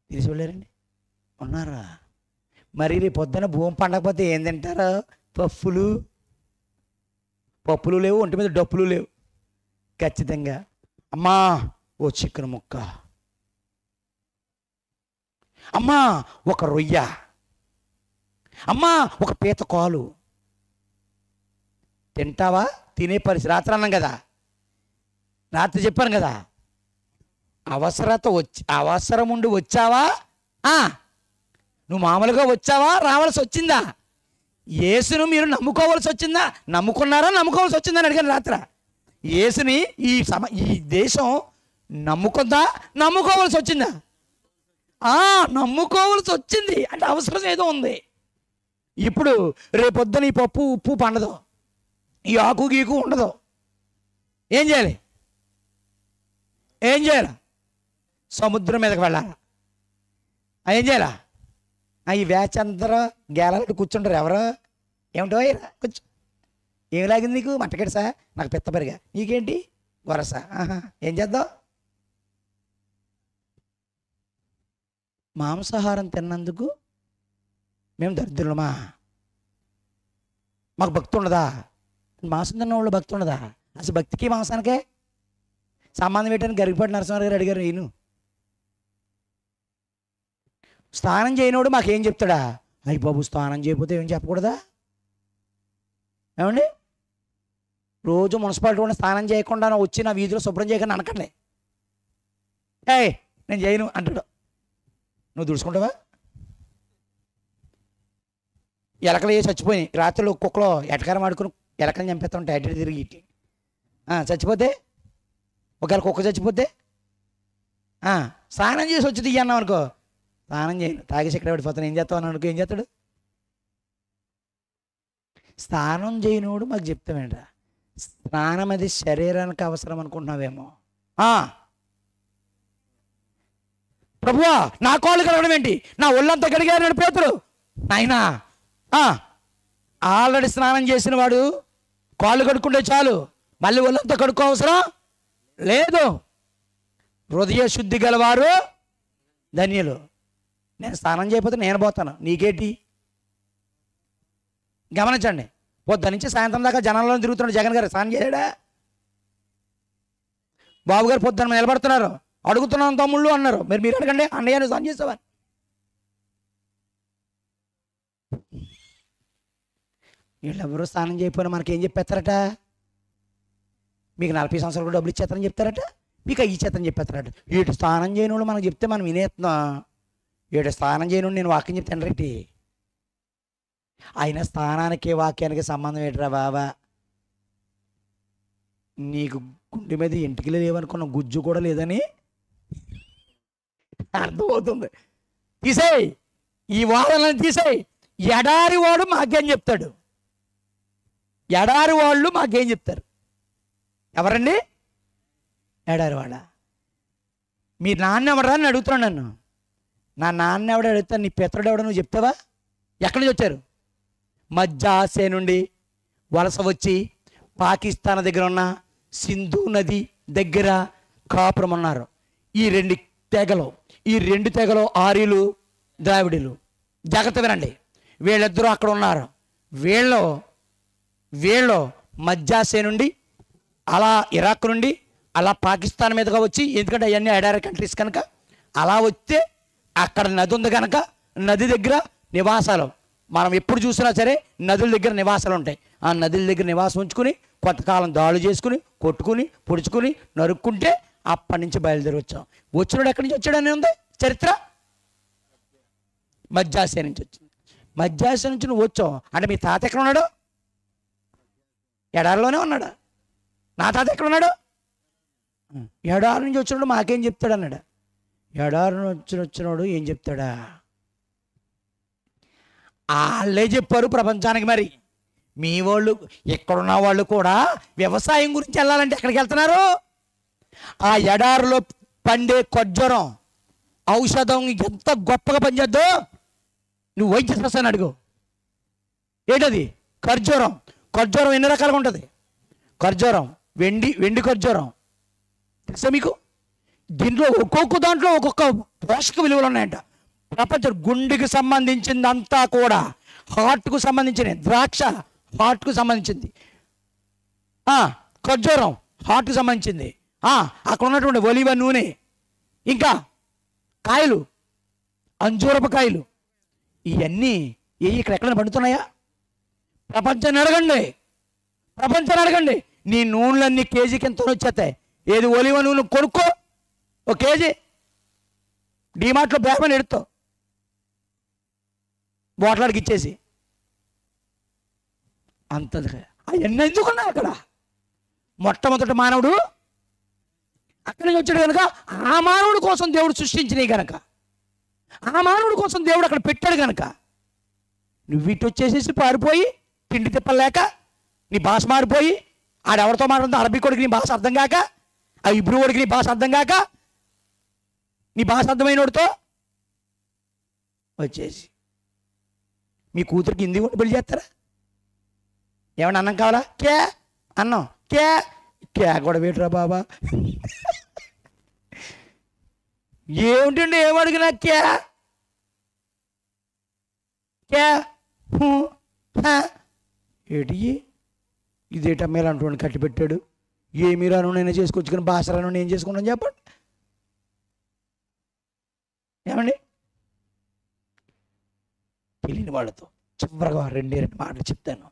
తెలిసి వెళ్ళారండి, ఉన్నారా? మరి రేపు పొద్దున్న భూమి పండకపోతే ఏం తింటారు? పప్పులు లేవు, ఒంటి మీద డప్పులు లేవు. ఖచ్చితంగా అమ్మా ఓ చికెన్ ముక్క, అమ్మా ఒక రొయ్య, అమ్మా ఒక పీత కాలు. తింటావా? తినే పరిస్థితి. రాత్రి అన్నాం కదా, రాత్రి చెప్పాను కదా, అవసరం ఉండి వచ్చావా? నువ్వు మామూలుగా వచ్చావా? రావాల్సి వచ్చిందా? యేసును మీరు నమ్ముకోవాల్సి వచ్చిందా? నమ్ముకున్నారా? నమ్ముకోవాల్సి వచ్చిందని అడిగాను రాత్ర. యేసుని ఈ దేశం నమ్ముకుందా? నమ్ముకోవాల్సి వచ్చిందా? నమ్ముకోవాల్సి వచ్చింది. అంటే అవసరం ఏదో ఉంది. ఇప్పుడు రేపొద్దున ఈ పప్పు ఉప్పు పండదు, ఈ ఆకు గీకు ఉండదు. ఏం చేయాలి? సముద్రం మీదకి వెళ్ళాలి. ఏం చేయాలా? ఈ వ్యాచ్ అందరూ గేలాలంటే కూర్చుంటారు. ఎవరు? ఏమిటో కూర్చో. ఏమి లాగింది నీకు? మట్టకెడసా? నాకు పిత్త పెరిగా. నీకేంటి? వరస. ఏం చేద్దాం? మాంసాహారం తిన్నందుకు మేము దరిద్రులమా? మాకు భక్తి ఉండదా? మాంసం తిన్న వాళ్ళు భక్తి ఉండదా? అసలు భక్తికి మాంసానికే సంబంధం ఏంటని గరికపాటి నరసింహారావు గారు అడిగారు. నేను స్నానం చేయనోడు మాకేం చెప్తాడా? అయ్యి బాబు, స్నానం చేయకపోతే ఏం చెప్పకూడదా? ఏమండి, రోజు మున్సిపాలిటీ కూడా స్నానం చేయకుండా వచ్చి నా వీధిలో శుభ్రం చేయకుండా అనకండి. నేను చేయను అంటాడు. నువ్వు దుడుచుకుంటావా? ఎలకలు వేసి చచ్చిపోయినాయి. రాత్రులు కుక్కలో ఎటకారం ఆడుకుని ఎలకలు చంపేస్తా ఉంటాయి అటు తిరిగి. చచ్చిపోతే, ఒకవేళ కుక్క చచ్చిపోతే స్నానం చేసి వచ్చి తీయన్నాం అనుకో, స్నానం చేయను, తాగేసి ఎక్కడ పడిపోతాను. ఏం చేస్తావు అని అనుకో, ఏం చేస్తాడు? స్నానం చేయనోడు మాకు చెప్తామేంట. స్నానం అది శరీరానికి అవసరం అనుకుంటున్నావేమో. ప్రభువా, నా కాళ్ళు కడగడం ఏంటి? నా ఒళ్ళంతా కడిగారు పేతురు. నాయనా, ఆల్రెడీ స్నానం చేసిన వాడు కాళ్ళు కడుక్కుంటే చాలు, మళ్ళీ ఒళ్ళంతా కడుక్కో అవసరం లేదు. హృదయ శుద్ధి గలవారు ధన్యులు. నేను స్నానం చేయకపోతే నేను పోతాను, నీకేంటి? గమనించండి, పొద్దు నుంచి సాయంత్రం దాకా జనాల్లో తిరుగుతున్నాడు జగన్ గారు. స్నానం చేయడా? బాబు గారు పొద్దున్న నిలబడుతున్నారు, అడుగుతున్నాను తమ్ముళ్ళు అన్నారు. మీరు అడగండి, అన్నయ్య నువ్వు స్నానం చేస్తావా? వీళ్ళెవరూ స్నానం చేయకపోయినా మనకేం చెప్పేస్తారట? మీకు 40 సంవత్సరాలు కూడా డబ్బులు ఇచ్చేస్తారని చెప్తారట, మీకు అవి ఇచ్చేస్తారని చెప్పేస్తారట. వీటి స్నానం చేయని వాళ్ళు మనకు చెప్తే మనం వినేస్తున్నాం. వీటి స్నానం చేయని నేను వాక్యం చెప్తాను రేటి. అయినా స్థానానికి వాక్యానికి సంబంధం ఏంటరా బాబా? నీకు గుండె మీద ఎంటికలు లేవనుకున్న గుజ్జు కూడా లేదని అర్థమవుతుంది. తీసేయి, ఈ వాదనలను తీసేయి. ఎడారి వాడు మాకేం చెప్తాడు? ఎడారి వాళ్ళు మాకేం చెప్తారు? ఎవరండి? ఎడారి వాడా? మీ నాన్న ఎవడా అని అడుగుతున్నాను నన్ను. నా నాన్న ఎవడ అడుగుతాను, నీ పితరుడు ఎవడ నువ్వు చెప్తావా? ఎక్కడి నుంచి వచ్చారు? మధ్య ఆసియా నుండి వలస వచ్చి పాకిస్తాన్ దగ్గర ఉన్న సింధు నది దగ్గర కాపురం ఉన్నారు. ఈ రెండు తెగలు ఆర్యులు, ద్రావిడులు. జాగ్రత్త వినండి, వీళ్ళిద్దరూ అక్కడ ఉన్నారు. వీళ్ళు మధ్యాసియా నుండి అలా ఇరాక్ నుండి అలా పాకిస్తాన్ మీదుగా వచ్చి, ఎందుకంటే అవన్నీ ఎడారి కంట్రీస్ కనుక అలా వస్తే అక్కడ నది ఉంది కనుక నది దగ్గర నివాసాలు. మనం ఎప్పుడు చూసినా సరే నదుల దగ్గర నివాసాలు ఉంటాయి. ఆ నదుల దగ్గర నివాసం ఉంచుకుని కొంతకాలం దాడులు చేసుకుని కొట్టుకుని పొడుచుకుని నరుక్కుంటే అప్పటి నుంచి బయలుదేరి వచ్చాం. వచ్చినాడు ఎక్కడి నుంచి వచ్చాడని ఉంది చరిత్ర. మధ్యాసియా నుంచి వచ్చింది. మధ్యాసియా నుంచి నువ్వు వచ్చావు అంటే మీ తాత ఎక్కడ ఉన్నాడు? ఎడారిలోనే ఉన్నాడు. నా తాత ఎక్కడ ఉన్నాడు? ఎడారి నుంచి వచ్చినాడు మాకేం చెప్తాడు అన్నాడు. ఎడారి నుంచి వచ్చినాడు ఏం చెప్తాడా? వాళ్ళే చెప్పారు ప్రపంచానికి. మరి మీ వాళ్ళు ఎక్కడున్న వాళ్ళు కూడా వ్యవసాయం గురించి వెళ్ళాలంటే ఎక్కడికి వెళ్తున్నారు? ఆ ఎడారిలో పండే ఖర్జూరం ఔషధం ఎంత గొప్పగా పనిచేద్దో నువ్వు వైద్య శాస్త్రాన్ని అడుగు. ఏంటది? ఖర్జూరం. ఖర్జూరం ఎన్ని రకాలుగా ఉంటుంది? ఖర్జూరం వెండి ఖర్జూరం తెలుసా మీకు? దీంట్లో ఒక్కొక్క దాంట్లో ఒక్కొక్క పోషక విలువలు ఉన్నాయంట. ప్రపంచ గుండెకి సంబంధించింది అంతా కూడా, హార్ట్కు సంబంధించిన ద్రాక్ష హార్ట్కు సంబంధించింది, ఖర్జూరం హార్ట్కు సంబంధించింది, అక్కడ ఉన్నటువంటి ఒలివ నూనె, ఇంకా కాయలు, అంజూరపు కాయలు, ఇవన్నీ ఎక్కడైనా పండుతున్నాయా? ప్రపంచాన్ని అడగండి. నీ నూనెలన్నీ కేజీకి ఎంత వచ్చేస్తాయి. ఏది ఒలివ నూనె కొనుక్కో, ఒక కేజీ డీమార్ట్లో బ్యాగ్ని ఎడుతావు, బాటిలాడికి ఇచ్చేసి అంతది. అవన్నీ ఎందుకున్నాయి అక్కడ? మొట్టమొదటి మానవుడు అక్కడి నుంచి వచ్చాడు కనుక, ఆ మానవుడి కోసం దేవుడు సృష్టించినవి కనుక, ఆ మానవుడి కోసం దేవుడు అక్కడ పెట్టాడు కనుక, నువ్వు ఇటు వచ్చేసేసి పారిపోయి తిండి తిప్పలేక, నీ భాష మారిపోయి, ఆడెవరితో మాట్లాడుతుందో అరబీ కొడుకు నీ భాష అర్థం కాక, ఆ ఇబ్రూ కొడుకు నీ భాష అర్థం కాక, నీ భాష అర్థమైనోడితో వచ్చేసి మీ కూతురికి హిందీ కూడా పెళ్లి చేస్తారా? ఏమన్నా అన్నం కావాలా? అన్నం కూడా వేటురా బాబా. ఏమిటండి ఏమడిగినా ఏటి ఇదేటమ్మా ఇలా అంటున్నాడు, కట్టి పెట్టాడు. ఏమీ రాను నేనే చేసుకోవచ్చు కానీ భాష రాను నేను చేసుకున్నాను చెప్పండి. ఏమండి? తెలియని వాళ్ళతో చివరగా రెండే మాటలు చెప్తాను.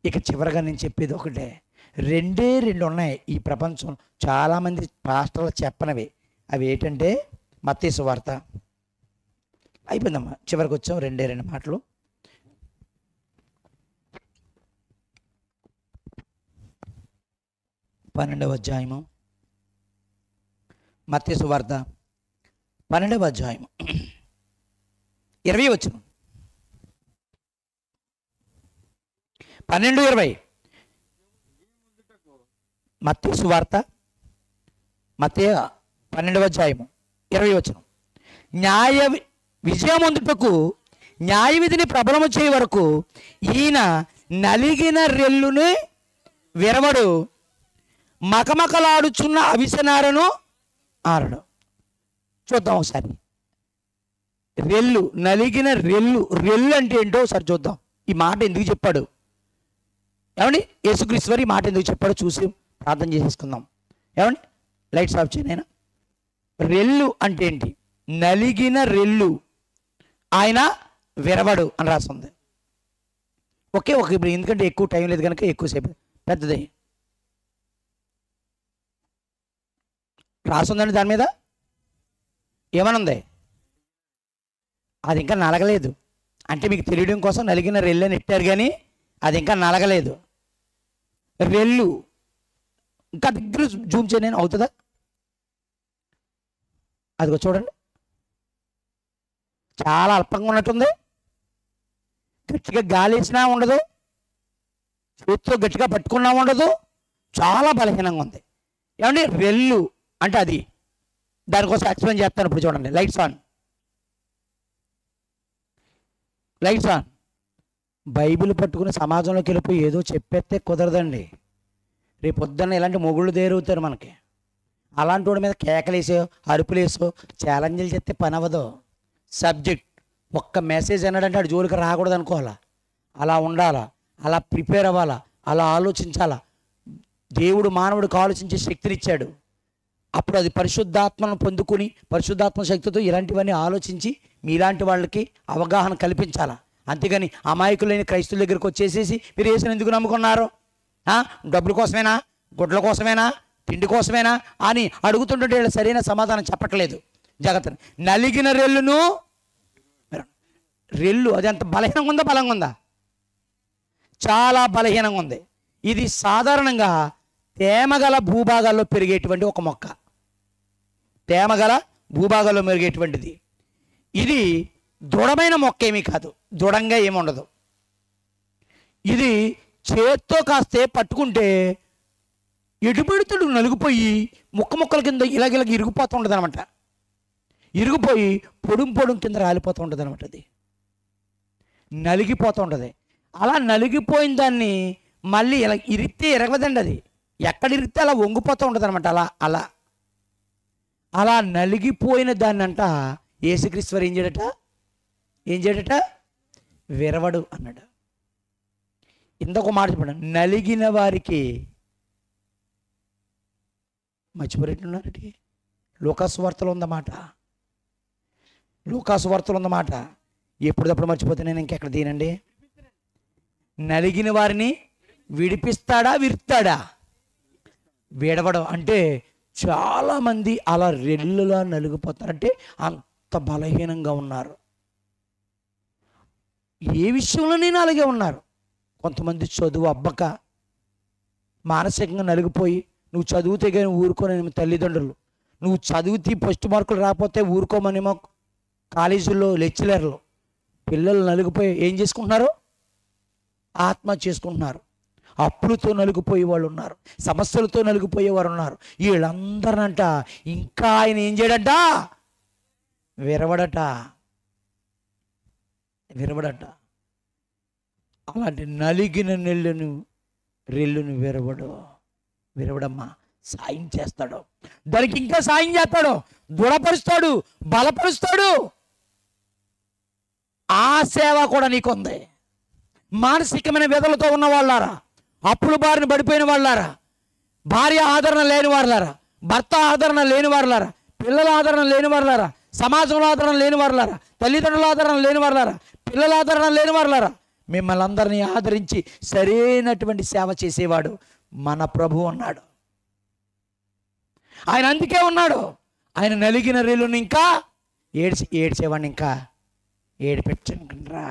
ఇక చివరగా నేను చెప్పేది ఒకటే, రెండే ఉన్నాయి ఈ ప్రపంచం. చాలామంది పాస్టర్లు చెప్పనవి. అవి ఏంటంటే మత్తయి సువార్త, అయిపోయిందమ్మా, చివరికి వచ్చాం. రెండే మాటలు. పన్నెండవ అధ్యాయము, మత్తయి సువార్త 12వ అధ్యాయము 20 వచనం. 12:20 మత్తయి సువార్త, మత్తయి 12వ అధ్యాయము 20 వచనం. న్యాయ విజయం అందుటకు న్యాయ విధిని ప్రబలము చేయ వరకు ఈయన నలిగిన రెల్లుని విరవడు, మకమకలాడుచున్న అవిసనారను ఆరడు. చూద్దాం ఒకసారి. రెల్లు, నలిగిన రెల్లు అంటే ఏంటో ఒకసారి చూద్దాం. ఈ మాట ఎందుకు చెప్పాడు? ఏమండి? యేసుక్రీస్తు వారు ఈ మాట ఎందుకు చెప్పాడో చూసి ప్రార్థన చేసేసుకుందాం. ఏమండి? లైట్స్ ఆఫ్ చేయనైనా. రెల్లు అంటే ఏంటి? నలిగిన రెల్లు, ఆయన విరవడు అని రాస్తుంది. ఒకే ఇప్పుడు ఎందుకంటే ఎక్కువ టైం లేదు కనుక ఎక్కువసేపు పెద్దది రాస్తుందండి. దాని మీద ఏమనుంది? అది ఇంకా నలగలేదు. అంటే మీకు తెలియడం కోసం నలిగిన రెల్లు అని పెట్టారు కానీ అది ఇంకా నలగలేదు. రెల్లు ఇంకా దగ్గర జూమ్ చేయని అవుతుందా? అదిగో చూడండి, చాలా అల్పంగా ఉన్నట్టుంది. గట్టిగా గాలి వేసినా ఉండదు, చేతితో గట్టిగా పట్టుకున్నా ఉండదు, చాలా బలహీనంగా ఉంది. ఏమండి? రెల్లు అంటే అది. దానికోసం ఎక్స్ప్లెయిన్ చేస్తాను ఇప్పుడు. చూడండి, లైట్స్ ఆన్. బైబిల్ పట్టుకుని సమాజంలోకి వెళ్ళిపోయి ఏదో చెప్పేస్తే కుదరదండి. రేపు పొద్దున్న ఇలాంటి మొగుళ్ళు దేరుతారు మనకి. అలాంటి వాడి మీద కేకలేసో అరుపులేసో ఛాలెంజ్లు చెప్తే పని అవ్వదు. సబ్జెక్ట్ ఒక్క మెసేజ్ అన్నాడంటే ఆడు జోలికి రాకూడదు అనుకోవాలా, అలా ఉండాలా, అలా ప్రిపేర్ అవ్వాలా, అలా ఆలోచించాలా. దేవుడు మానవుడికి ఆలోచించే శక్తినిచ్చాడు. అప్పుడు అది పరిశుద్ధాత్మను పొందుకుని పరిశుద్ధాత్మ శక్తితో ఇలాంటివన్నీ ఆలోచించి మీలాంటి వాళ్ళకి అవగాహన కల్పించాలా. అంతేగాని అమాయకులైన క్రైస్తుల దగ్గరికి వచ్చేసేసి మీరు యేసుని ఎందుకు నమ్ముకున్నారు? డబ్బుల కోసమేనా, గుడ్ల కోసమేనా, తిండి కోసమేనా అని అడుగుతుంటే సరైన సమాధానం చెప్పట్లేదు. జగత్ నలిగిన రెల్లు అది అంత బలహీనంగా ఉందా? బలంగా ఉందా? చాలా బలహీనంగా ఉంది. ఇది సాధారణంగా తేమగల భూభాగాల్లో పెరిగేటువంటి ఒక మొక్క. తేమగల భూభాగాల్లో పెరిగేటువంటిది. ఇది దృఢమైన మొక్క ఏమీ కాదు, దృఢంగా ఏముండదు. ఇది చేత్తో కాస్తే పట్టుకుంటే ఎటుపెడుతుడు నలిగిపోయి ముక్కల కింద ఇలాగ ఇరిగిపోతూ ఉంటుంది అనమాట. ఇరిగిపోయి పొడుం కింద రాలిపోతూ ఉంటుంది అనమాట. అది నలిగిపోతూ ఉంటుంది. అలా నలిగిపోయిన దాన్ని మళ్ళీ ఇలా ఇరిగితే ఇరగదండి. అది ఎక్కడ ఇరిగితే అలా వంగిపోతూ ఉంటుంది అనమాట. అలా అలా నలిగిపోయిన దాన్ని అంట యేసుక్రీస్తు వారు ఏం చేయడట విరవడు అన్నాడు. ఇంకొక మాట చెప్పండి, నలిగిన వారికి మర్చిపోరేట్టున్నారటి. లూకాసు వార్తలో ఉందన్నమాట, లూకాసు వార్తలో ఉందన్నమాట. ఎప్పుడప్పుడు మర్చిపోతే నేను ఇంకెక్కడ తీనండి. నలిగిన వారిని విడిపిస్తాడా విరుస్తాడా? విడవడం అంటే చాలామంది అలా రెల్లులా నలిగిపోతారంటే అంత బలహీనంగా ఉన్నారు. ఏ విషయంలోనైనా అలాగే ఉన్నారు. కొంతమంది చదువు అబ్బక మానసికంగా నలిగిపోయి, నువ్వు చదివితే కానీ ఊరుకోనేమో తల్లిదండ్రులు, నువ్వు చదివితే ఫస్ట్ మార్కులు రాకపోతే ఊరుకోమనేమో కాలేజీల్లో లెక్చరర్లు. పిల్లలు నలిగిపోయి ఏం చేసుకుంటున్నారు? ఆత్మహత్య చేసుకుంటున్నారు. అప్పులతో నలిగిపోయే వాళ్ళు ఉన్నారు, సమస్యలతో నలిగిపోయేవారు ఉన్నారు. వీళ్ళందరినంట ఇంకా ఆయన ఏం చేయడట? విరవడట. అలాంటి నలిగిన రెల్లును విరవడమ్మా సాయం చేస్తాడు. దానికి ఇంకా సాయం చేస్తాడు, దృఢపరుస్తాడు, బలపరుస్తాడు. ఆ సేవ కూడా నీకుంది. మానసికమైన వ్యధలతో ఉన్న వాళ్ళారా, అప్పుల బారిన పడిపోయిన వాళ్ళారా, భార్య ఆదరణ లేని వాళ్ళారా, భర్త ఆదరణ లేని వాళ్ళారా, పిల్లల ఆదరణ లేని వాళ్ళారా, సమాజంలో ఆదరణ లేని వాళ్ళారా, తల్లిదండ్రుల ఆదరణ లేని వాళ్ళారా, పిల్లల ఆదరణ లేని వాళ్ళారా, మిమ్మల్ని అందరినీ ఆదరించి సరైనటువంటి సేవ చేసేవాడు మన ప్రభు ఉన్నాడు. ఆయన అందుకే ఉన్నాడు. ఆయన నలిగిన రేలుని ఇంకా ఏడ్చేవాడిని ఇంకా ఏడిపెట్టకండిరా,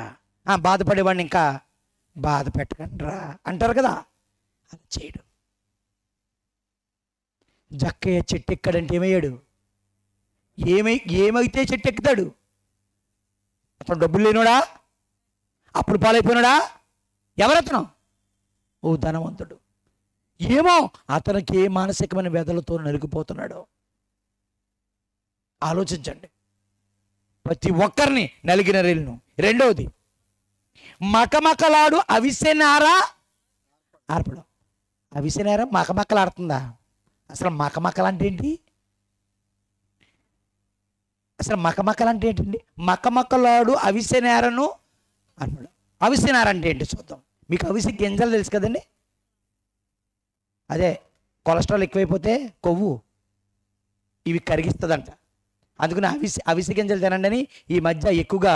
బాధపడేవాడిని ఇంకా బాధ పెట్టకండిరా అంటారు కదా, అది చేయడు. జక్కయ్య చెట్టు ఎక్కాడంటే ఏమయ్యాడు? ఏమైతే చెట్టు ఎక్కుతాడు? అతను డబ్బులు లేనివాడా? అప్పుడు పాలైపోయినాడా? ఎవరతను? ఓ ధనవంతుడు. ఏమో అతనికి ఏ మానసికమైన వ్యధలతో నలిగిపోతున్నాడో ఆలోచించండి. ప్రతి ఒక్కరిని నలిగిన రేలును. రెండవది, మకమకలాడు అవిసెనార ఆర్పడం. అవిసెనార మకమకలాడుతుందా? అసలు మకమకలు అంటే ఏంటి? మకమకలాడు అవిసెనారను ఆర్పడం. అవిసెనార అంటే ఏంటి చూద్దాం. మీకు అవిసె గింజలు తెలుసు కదండి, అదే కొలెస్ట్రాల్ ఎక్కువైపోతే కొవ్వు ఇవి కరిగిస్తుందంట. అందుకని అవిసె గింజలు తినండి అని ఈ మధ్య ఎక్కువగా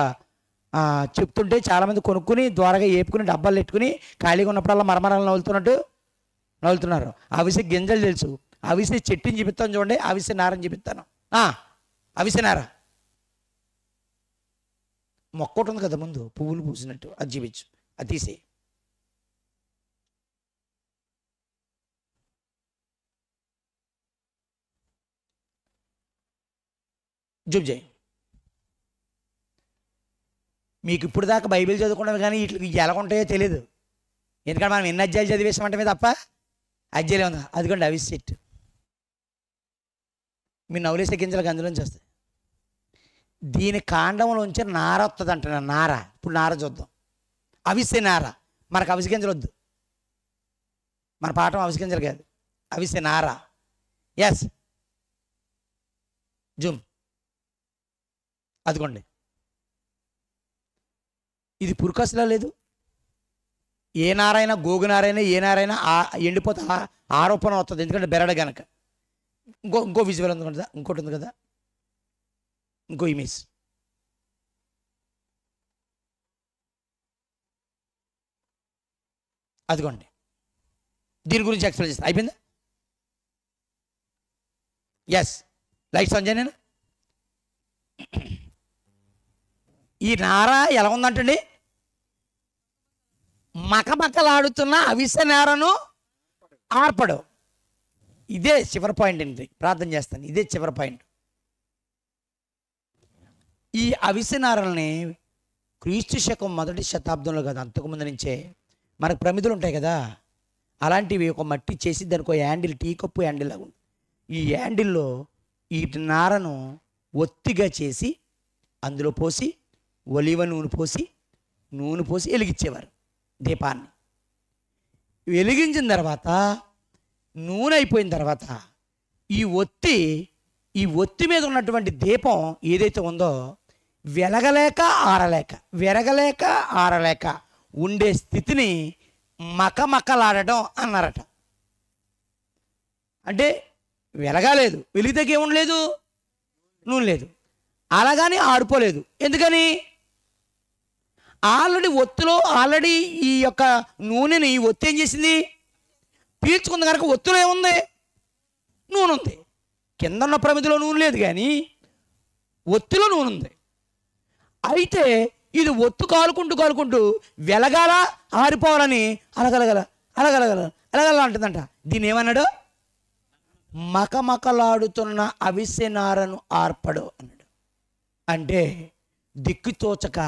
చెప్తుంటే చాలామంది కొనుక్కుని ద్వారగా ఏపుకుని డబ్బాలు పెట్టుకుని ఖాళీగా ఉన్నప్పుడల్లా మరమరాలు నవ్వులుతున్నారు. అవిసె గింజలు తెలుసు. అవిసె చెట్టుని చూపిస్తాను చూడండి, అవిసె నారని చూపిస్తాను. అవిసె నార మొక్క ఉంటుంది కదా ముందు పువ్వులు పూసినట్టు, అది చూపించు, అది తీసేయి. జూమ్ చేయి. మీకు ఇప్పుడు దాకా బైబిల్ చదువుకున్నాం కానీ వీటికి ఎలా ఉంటాయో తెలియదు. ఎందుకంటే మనం ఎన్ని అధ్యాయులు చదివేసామంటే తప్ప అధ్యాయులే ఉందా? అదిగోండి అవిసె చెట్టు. మీరు నవలేసే గింజలకు అందులోంచి వస్తాయి. దీని కాండంలోంచి నార వస్తుంది అంటున్నా. నార, ఇప్పుడు నార చూద్దాం. అవిసె నార. మనకు అవిసె గింజలు వద్దు, మన పాఠం అవిసె గింజలు కాదు, అవిసె నార. Yes, zoom. అదిగోండి, ఇది పురుకసలా లేదు. ఏ నారైనా, గోగు నారైనా, ఏ నారైనా ఎండిపోతే ఆరోపణ వస్తుంది, ఎందుకంటే బెరడ గనక. ఇంకో విజువల్ ఉంది కదా, ఇంకోటి ఉంది కదా, ఇంకో ఇమేజ్. అదిగోండి, దీని గురించి ఎక్స్ప్లెయిన్ చేస్తా. అయిపోయిందా? ఎస్, లైట్స్ ఆన్ చేయను. ఈ నార ఎలా ఉందంటండి? మకమకలాడుతున్న అవిసె నారను ఆర్పడు. ఇదే చివరి పాయింట్ అండి, ప్రార్థన చేస్తాను. ఇదే చివరి పాయింట్. ఈ అవిసె నారల్ని క్రీస్తు శకం 1వ శతాబ్దంలో కదా, అంతకుముందు నుంచే మనకు ప్రమిదలు ఉంటాయి కదా, అలాంటివి ఒక మట్టి చేసి దానికి ఒక హ్యాండిల్, టీ కప్పు హ్యాండిల్ లాగా ఉంది. ఈ హ్యాండిల్లో ఈ నారను ఒత్తిగా చేసి అందులో పోసి ఒలివ నూనె పోసి వెలిగించేవారు దీపాన్ని. వెలిగించిన తర్వాత నూనె అయిపోయిన తర్వాత ఈ ఒత్తి ఈ ఒత్తి మీద ఉన్నటువంటి దీపం ఏదైతే ఉందో వెలగలేక ఆరలేక ఉండే స్థితిని మకమకలాడటం అన్నారట. అంటే వెలగాలేదు, వెలిగితే ఏముండలేదు, నూనె లేదు, అలాగని ఆరిపోలేదు. ఎందుకని? ఆల్రెడీ ఈ యొక్క నూనెని ఈ ఒత్తి ఏం చేసింది, పీల్చుకుంది. కనుక ఒత్తిలో ఏముంది, నూనె ఉంది. కింద ఉన్న ప్రమిదిలో నూనె లేదు, కానీ ఒత్తిలో నూనె ఉంది. అయితే ఇది ఒత్తు కాలుకుంటూ వెలగాల ఆరిపోవాలని అలగలగల అంటుందంట. దీన్ని ఏమన్నాడు? మకమకలాడుతున్న అవిసెనారను ఆర్పడు అన్నాడు. అంటే దిక్కు తోచక,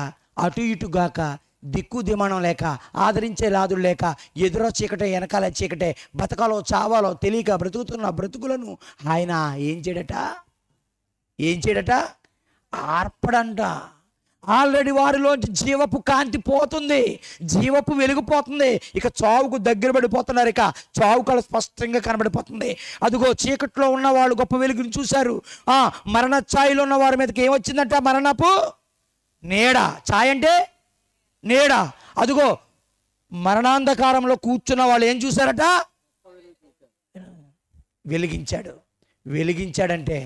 అటు ఇటుగాక, దిక్కు దిమానం లేక, ఆదరించే లాదులు లేక, ఎదురో చీకటే వెనకాల చీకటే, బతకాలో చావాలో తెలియక బ్రతుకుతున్న బ్రతుకులను ఆయన ఏం చేయడట? ఆర్పడంట. ఆల్రెడీ వారిలోంచి జీవపు కాంతి పోతుంది, జీవపు వెలిగిపోతుంది. ఇక చావుకు దగ్గర పడిపోతున్నారు. ఇక చావు కళ స్పష్టంగా కనబడిపోతుంది. అదిగో చీకట్లో ఉన్న వాళ్ళు గొప్ప వెలుగుని చూశారు. మరణ ఛాయలో ఉన్న వారి మీదకి ఏమొచ్చిందంట? మరణపు నీడ. ఛాయ అంటే నీడ. అదిగో మరణాంధకారంలో కూర్చున్న వాళ్ళు ఏం చూశారట? వెలిగించాడంటే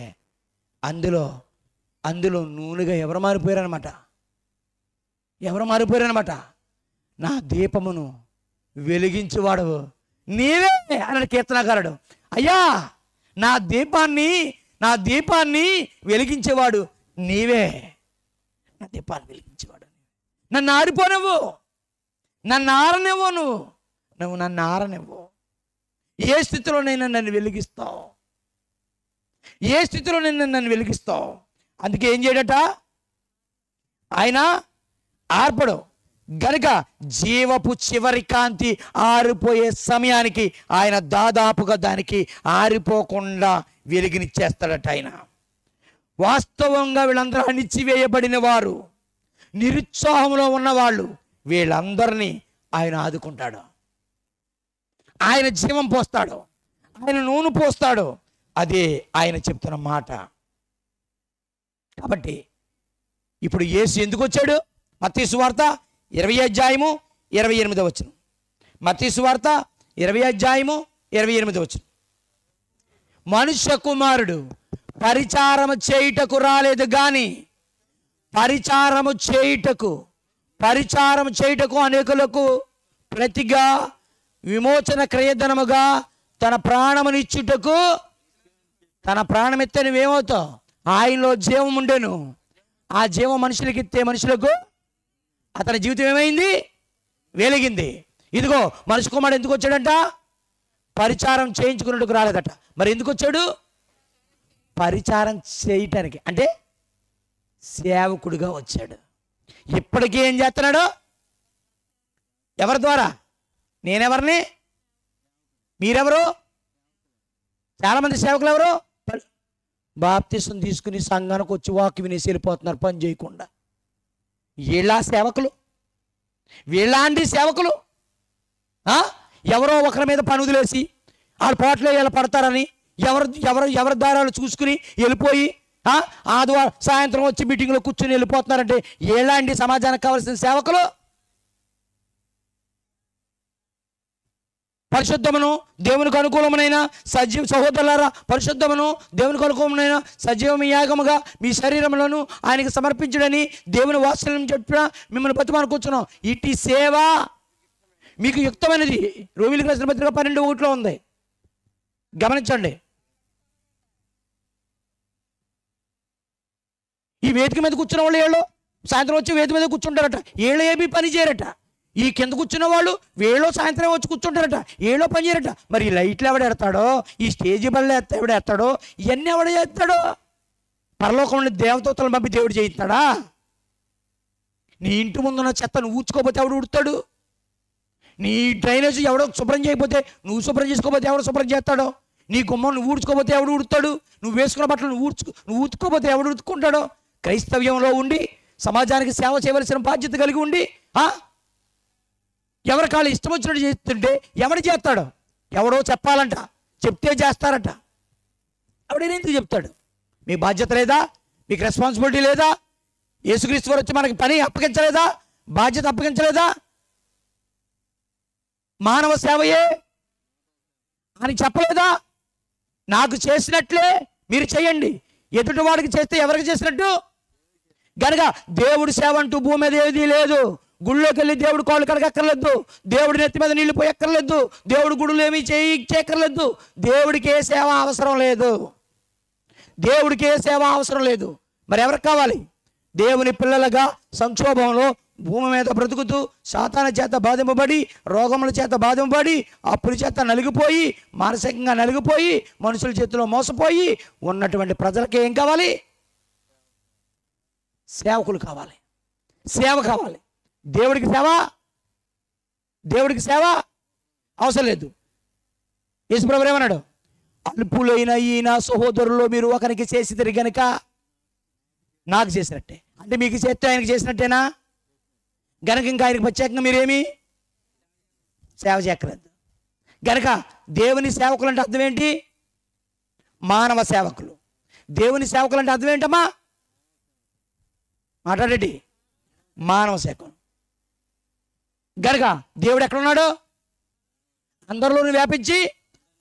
అందులో నూనెగా ఎవరు మారిపోయారనమాట? నా దీపమును వెలిగించువాడు నీవే అన్నాడు కీర్తనకారుడు. అయ్యా, నా దీపాన్ని వెలిగించేవాడు నీవే. నా దీపాన్ని వెలిగించేవాడు. నన్ను ఆరిపోనివ్వు, నన్ను ఆరనివ్వు. ఏ స్థితిలోనైనా నన్ను వెలిగిస్తావు. అందుకే ఏం చేయడట ఆయన? ఆర్పడు. గనుక జీవపు చివరి కాంతి ఆరిపోయే సమయానికి ఆయన దాదాపుగా దానికి ఆరిపోకుండా వెలిగినిచ్చేస్తాడట ఆయన. వాస్తవంగా వీళ్ళందరూ అణిచివేయబడిన వారు, నిరుత్సాహంలో ఉన్నవాళ్ళు, వీళ్ళందరినీ ఆయన ఆదుకుంటాడు. ఆయన జీవం పోస్తాడు, ఆయన నూనె పోస్తాడు. అదే ఆయన చెప్తున్న మాట. కాబట్టి ఇప్పుడు యేసు ఎందుకు వచ్చాడు? మత్తయి సువార్త 20:28. మత్తయి సువార్త 20:28. మనుష్య కుమారుడు పరిచారము చేయుటకు రాలేదు గాని పరిచారము చేయుటకు అనేకులకు ప్రతిగా విమోచన క్రయధనముగా తన ప్రాణమునిచ్చుటకు. తన ప్రాణమిత్తే నువ్వేమవుతావు? ఆయనలో జీవం ఉండేను. ఆ జీవం మనుషులకి ఇస్తే మనుషులకు అతని జీవితం ఏమైంది? వెలిగింది. ఇదిగో మనిషి కుమారుడు ఎందుకు వచ్చాడంట? పరిచారం చేయించుకున్నట్టుకు రాలేదట. మరి ఎందుకు వచ్చాడు? పరిచారం చేయటానికి, అంటే సేవకుడిగా వచ్చాడు. ఇప్పటికీ ఏం చేస్తున్నాడు? ఎవరి ద్వారా? నేనెవరిని? మీరెవరు? చాలామంది సేవకులు ఎవరు? బాప్తిసం తీసుకుని సంఘానికి వచ్చి వాక్యం వినేసి వెళ్ళిపోతున్నారు పని చేయకుండా. వీళ్ళాంటి సేవకులు ఎవరో ఒకరి మీద పనుదిలేసి వాళ్ళ పోట్లో వీళ్ళు పడతారని ఎవరి దారాలు చూసుకుని వెళ్ళిపోయి ఆదివారం సాయంత్రం వచ్చి మీటింగ్లో కూర్చుని వెళ్ళిపోతున్నారంటే ఎలాంటి సమాజానికి కావాల్సిన సేవకులు? పరిశుద్ధమును దేవునికి అనుకూలమైన సజీవ సహోదరులారా, పరిశుద్ధమును దేవునికి అనుకూలమైన సజీవ యాగముగా మీ శరీరములను ఆయనకి సమర్పించడని దేవుని వాత్సల్యం చెప్పిన మిమ్మల్ని బతిమానుకుంటున్నాం. ఇటు సేవ మీకు యుక్తమైనది. రోమిలికి రాసిన పత్రిక 12:1 ఉంది, గమనించండి. ఈ వేదిక మీద కూర్చున్న వాళ్ళు ఏళ్ళు సాయంత్రం వచ్చి వేదిక మీద కూర్చుంటారట. ఏళ్ళు ఏమీ పని చేయరట. ఈ కింద కూర్చున్న వాళ్ళు వేళో సాయంత్రం వచ్చి కూర్చుంటారట. ఏళ్ళో పని చేయరట. మరి ఈ లైట్లు ఎవడెడతాడో, ఈ స్టేజీ బళ్ళు ఎవడెత్తాడో, ఇవన్నీ ఎవడ చేస్తాడో? పరలోకంలో దేవదూతలను పంపి దేవుడు చేయిస్తాడా? నీ ఇంటి ముందున్న చెత్తను ఊడ్చుకోకపోతే ఎవడు ఉడతాడు? నీ డ్రైనేజ్ ఎవడో శుభ్రం చేయకపోతే, నువ్వు శుభ్రం చేసుకోకపోతే ఎవడు శుభ్రం చేస్తాడో? నీ గుమ్మం నువ్వు ఊడ్చుకోకపోతే ఎవడు ఉడుతాడు? నువ్వు వేసుకున్న బట్టలు నువ్వు ఉతుక్కోపోతే ఎవడు ఉతుక్కుంటాడో? క్రైస్తవ్యంలో ఉండి సమాజానికి సేవ చేయవలసిన బాధ్యత కలిగి ఉండి ఎవరి కాళ్ళు ఇష్టం వచ్చినట్టు చేస్తుంటే ఎవడు చేస్తాడో? ఎవడో చెప్పాలంట, చెప్తే చేస్తారట. ఎవడైనా ఎందుకు చెప్తాడు? మీ బాధ్యత లేదా? మీకు రెస్పాన్సిబిలిటీ లేదా? యేసుక్రీస్తు వారు వచ్చి మనకి పని అప్పగించలేదా? బాధ్యత అప్పగించలేదా? మానవ సేవయే అని చెప్పలేదా? నాకు చేసినట్లే మీరు చేయండి. ఎదుటి వాడికి చేస్తే ఎవరికి చేసినట్టు? గనక దేవుడి సేవ అంటూ భూమి మీద ఏదీ లేదు. గుళ్ళోకి వెళ్ళి దేవుడు కాళ్ళు కడగక్కర్లేదు, దేవుడి నెత్తి మీద నీళ్లు పోయక్కర్లేదు, దేవుడు గుడులు ఏమీ చేయక్కర్లేదు. దేవుడికి ఏ సేవ అవసరం లేదు. దేవుడికి ఏ సేవ అవసరం లేదు. మరి ఎవరికి కావాలి? దేవుని పిల్లలుగా సంక్షోభంలో భూమి మీద బ్రతుకుతూ సాతాను చేత బాధింపబడి, రోగముల చేత బాధింపబడి, అప్పుల చేత నలిగిపోయి, మానసికంగా నలిగిపోయి, మనుషుల చేతిలో మోసపోయి ఉన్నటువంటి ప్రజలకి ఏం కావాలి? సేవకులు కావాలి, సేవ కావాలి. దేవుడికి సేవ అవసరం లేదు. యేసుప్రభువు ఏమన్నాడు? అల్పులైన ఈ నా సహోదరుల్లో మీరు ఒకరికి చేసిద్దరు గనుక నాకు చేసినట్టే. అంటే మీకు చేస్తే ఆయనకి చేసినట్టేనా? గనక ఇంకా ఆయనకి ప్రత్యేకంగా మీరేమి సేవ చేయక్కర్లేదు. గనక దేవుని సేవకులు అంటే అర్థం ఏంటి? మానవ సేవకులు. దేవుని సేవకులు అంటే అర్థం ఏంటమ్మా? మాట్లాడండి. మానవ సేవకులు. గనక దేవుడు ఎక్కడున్నాడు? అందరిలోనూ వ్యాపించి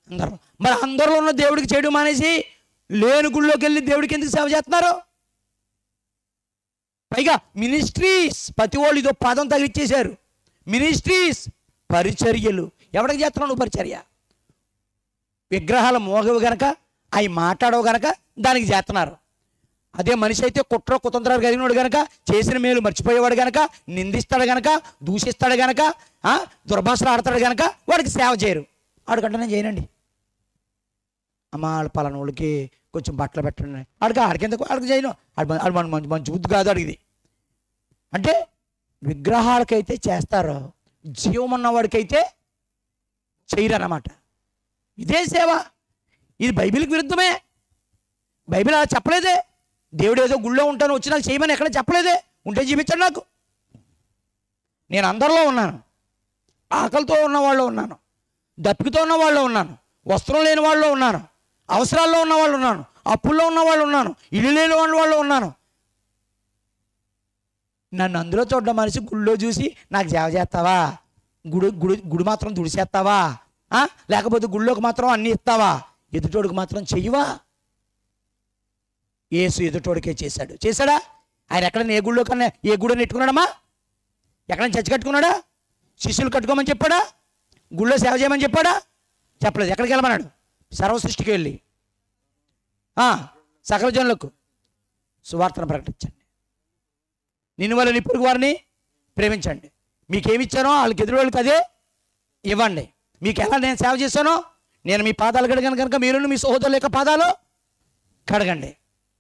అందరూ. మరి అందరిలో ఉన్న దేవుడికి చేయడం మానేసి లేని గుళ్ళోకి వెళ్ళి దేవుడికి ఎందుకు సేవ చేస్తున్నారు? పైగా మినిస్ట్రీస్, ప్రతి వాళ్ళు ఇదో పదం తగిలిచ్చేశారు. మినిస్ట్రీస్, పరిచర్యలు. ఎవరికి చేస్తున్నావు నువ్వు పరిచర్య? విగ్రహాలు మోగవు గనక, అవి మాట్లాడవు గనక దానికి చేస్తున్నారు. అదే మనిషి అయితే కుట్ర కుతంత్రాలు కలిగినోడు గనక, చేసిన మేలు మర్చిపోయేవాడు గనక, నిందిస్తాడు గనక, దూషిస్తాడు గనక, దుర్భాషలు ఆడతాడు గనక వాడికి సేవ చేయరు. ఆడికంటే నేను చేయనండి, అమ్మ వాళ్ళ పలానా వాళ్ళకి కొంచెం బట్టలు పెట్టండి, ఆడికెందుకు చేయను, ఆడు మంచి బుద్ధి కాదు అడిగింది. అంటే విగ్రహాలకైతే చేస్తారు, జీవం ఉన్నవాడికైతే చేయరు అన్నమాట. ఇదే సేవ. ఇది బైబిల్కి విరుద్ధమే. బైబిల్ అలా చెప్పలేదే. దేవుడు ఏదో గుళ్ళో ఉంటాను వచ్చి నాకు చేయమని ఎక్కడ చెప్పలేదే. ఉంటే చూపించండి నాకు. నేను అందరిలో ఉన్నాను. ఆకలితో ఉన్న వాళ్ళు ఉన్నాను, దప్పికతో ఉన్న వాళ్ళు ఉన్నాను, వస్త్రం లేని వాళ్ళు ఉన్నాను, అవసరాల్లో ఉన్న వాళ్ళు ఉన్నాను, అప్పుల్లో ఉన్న వాళ్ళు ఉన్నాను, ఇల్లు లేని వాళ్ళు ఉన్నాను. నన్ను అందులో చూడడం మనిషి గుళ్ళో చూసి నాకు సేవ చేస్తావా, గుడి మాత్రం దుడిసేస్తావా, లేకపోతే గుళ్ళోకి మాత్రం అన్నీ ఇస్తావా, ఎదుటోడికి మాత్రం చెయ్యవా? యేసు ఎదుటోడికే చేశాడా? ఆయన ఎక్కడైనా ఏ గుళ్ళో కన్నా ఏ గుడిని ఎట్టుకున్నాడమ్మా? ఎక్కడైనా చర్చి కట్టుకున్నాడా? శిష్యులు కట్టుకోమని చెప్పాడా? గుళ్ళో సేవ చేయమని చెప్పాడా? చెప్పలేదు. ఎక్కడికి వెళ్ళమన్నాడు? సర్వ సృష్టికి వెళ్ళి సకల జనులకు సువార్తను ప్రకటించండి, నిన్ను వల్ల నీ పొరుగు వారిని ప్రేమించండి. మీకేమిచ్చానో వాళ్ళకి ఎదురు వాళ్ళకి అదే ఇవ్వండి. మీకు ఎలా నేను సేవ చేశానో, నేను మీ పాదాలు కడగాను కనుక మీరు మీ సహోదరుల యొక్క పాదాలు కడగండి.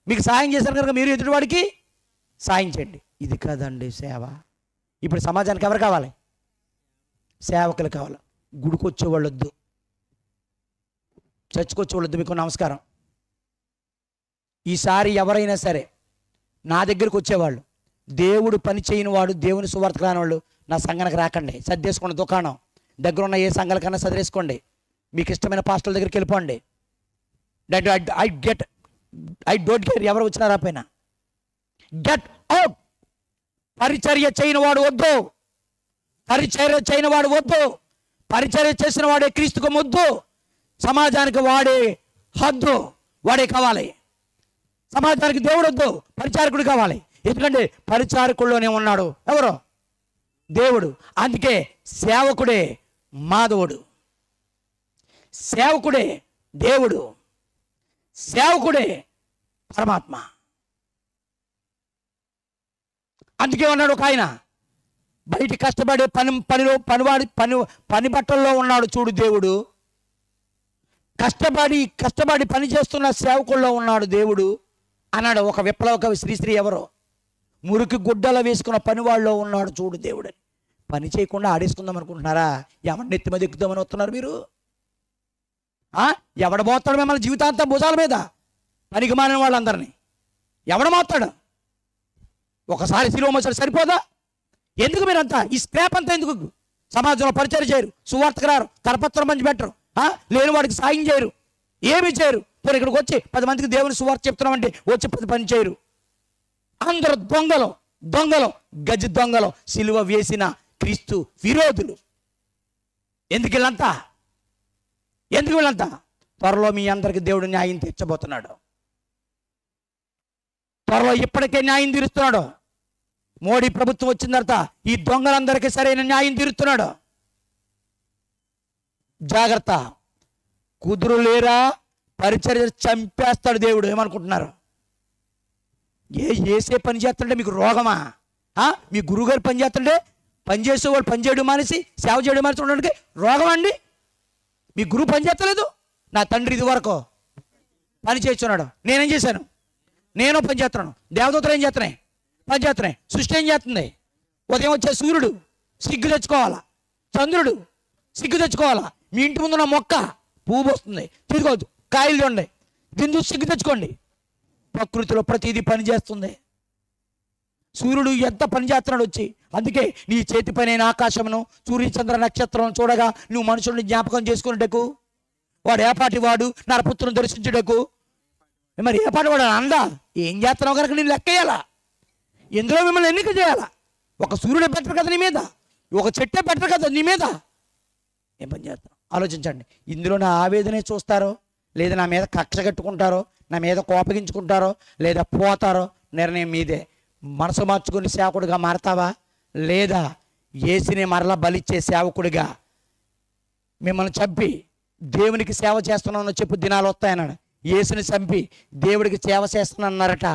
మీకు సాయం చేశాను కనుక మీరు ఎదుటివాడికి సాయం చేయండి. ఇది కాదండి సేవ. ఇప్పుడు సమాజానికి ఎవరు కావాలి? సేవకులు కావాలి. గుడికి వచ్చేవాళ్ళు వద్దు, చర్చికి వచ్చేవాళ్ళు వద్దు. మీకు నమస్కారం. ఈసారి ఎవరైనా సరే నా దగ్గరికి వచ్చేవాళ్ళు, దేవుడు పని చేయని వాడు, దేవుని సువార్త కాని వాళ్ళు నా సంఘానికి రాకండి. సర్దేసుకోండి, దుకాణం దగ్గర ఉన్న ఏ సంఘాలకన్నా సదిరేసుకోండి, మీకు ఇష్టమైన పాస్టర్ల దగ్గరికి వెళ్ళిపోండి. ఐ డోంట్ కేర్ ఎవరు వచ్చినా రాపోయినా. Get out. పరిచర్య చేయని వాడు వద్దు, పరిచర్య చేయని వాడు వద్దు, పరిచర్య చేసిన వాడే క్రీస్తుకు ముద్దు, సమాజానికి వాడే హద్దు, వాడే కావాలి. సమాజానికి దేవుడు వద్దు, పరిచారకుడు కావాలి. ఎందుకంటే పరిచారకుల్లోనే ఉన్నాడు ఎవరు? దేవుడు. అందుకే సేవకుడే మాధవుడు, సేవకుడే దేవుడు, సేవకుడే పరమాత్మ. అందుకే ఉన్నాడు ఒక ఆయన, బయట కష్టపడే పని బట్టల్లో ఉన్నాడు చూడు దేవుడు, కష్టపడి పని చేస్తున్న సేవకుల్లో ఉన్నాడు దేవుడు అన్నాడు ఒక విప్లవ కవి శ్రీశ్రీ. ఎవరో మురికి గుడ్డల వేసుకున్న పనివాళ్ళలో ఉన్నాడు చూడు దేవుడని. పని చేయకుండా ఆడేసుకుందాం అనుకుంటున్నారా? ఎవరిని నెత్తి మీద ఎక్కుదామని వస్తున్నారు మీరు? ఎవడ మోస్తాడు మిమ్మల్ని జీవితాంతం భుజాల మీద? పనికి మానిన వాళ్ళందరినీ ఎవడ మోస్తాడు? ఒకసారి శిలువ మోసాడు సరిపోదా? ఎందుకు మీరంతా ఈ స్క్రాప్ అంతా ఎందుకు? సమాజంలో పరిచయం చేయరు, సువార్తకు రారు, కరపత్రం పంచి పెట్టరు, లేని వాడికి సాయం చేయరు, ఏమి చేయరు. పోనీ ఇక్కడికి వచ్చి 10 మందికి దేవుని సువార్త చెప్తున్నామంటే వచ్చి 10 పని చేయరు. అందరూ దొంగలు, దొంగలు, గజ దొంగలు, సిలువ వేసిన క్రీస్తు విరోధులు. ఎందుకు వీళ్ళంతా? ఎందుకు వీళ్ళంతా? త్వరలో మీ అందరికి దేవుడు న్యాయం తీర్చబోతున్నాడు. త్వరలో ఇప్పటికే న్యాయం తీరుస్తున్నాడు. మోడీ ప్రభుత్వం వచ్చిన తర్వాత ఈ దొంగలందరికీ సరైన న్యాయం తీరుస్తున్నాడు. జాగ్రత్త. కుదురు లేరా పరిచర్య చంపేస్తాడు దేవుడు. ఏమనుకుంటున్నారు? ఏసే పని చేస్తుంటే మీకు రోగమా? మీ గురువుగారు పని చేస్తుంటే పని చేసేవాళ్ళు పని చేయడం మానేసి సేవ చేయడం మానేసి ఉండడానికి రోగం అండి? మీ గురువు పని చేస్తలేదు. నా తండ్రి ఇది వరకు పని చేస్తున్నాడు, నేనేం చేశాను? నేను పని చేస్తున్నాను. దేవదూతలు ఏం చేస్తున్నాయి? పని చేస్తున్నాయి. సృష్టి ఏం చేస్తుంది? ఉదయం వచ్చే సూర్యుడు సిగ్గు తెచ్చుకోవాలా, చంద్రుడు సిగ్గు తెచ్చుకోవాలా. మీ ఇంటి ముందున్న మొక్క పువ్వు వస్తుంది, తిరగవద్దు, కాయలు చూడండి, దీని చూసి సిగ్గు తెచ్చుకోండి. ప్రకృతిలో ప్రతిదీ పని చేస్తుంది. సూర్యుడు ఎంత పని చేస్తున్నాడు వచ్చి. అందుకే నీ చేతి పనైన ఆకాశమును సూర్య చంద్ర నక్షత్రం చూడగా నువ్వు మనుషుల్ని జ్ఞాపకం చేసుకునేటకు, వాడు ఏపాటి వాడు నరపుత్రుని దర్శించుటకు. మరి ఏపాటి వాడు అందా? ఏం చేస్తున్నావు కనుక నేను లెక్కేయాలా? ఎందులో మిమ్మల్ని ఎన్నిక చేయాలా? ఒక సూర్యుడే బెటర్ కదా నీ మీద, ఒక చెట్టే బెటర్ కదా నీ మీద. ఏం పని చేస్తాం ఆలోచించండి. ఇందులో నా ఆవేదనే చూస్తారో, లేదా నా మీద కక్ష కట్టుకుంటారో, నా మీద కోపగించుకుంటారో, లేదా పోతారో, నిర్ణయం మీదే. మనసు మార్చుకుని సేవకుడిగా మారతావా, లేదా యేసుని మరలా బలిచ్చే సేవకుడిగా మిమ్మల్ని చంపి దేవునికి సేవ చేస్తున్నానని చెప్పు దినాలు వస్తాయన్నాడు. యేసుని చంపి దేవుడికి సేవ చేస్తున్నారట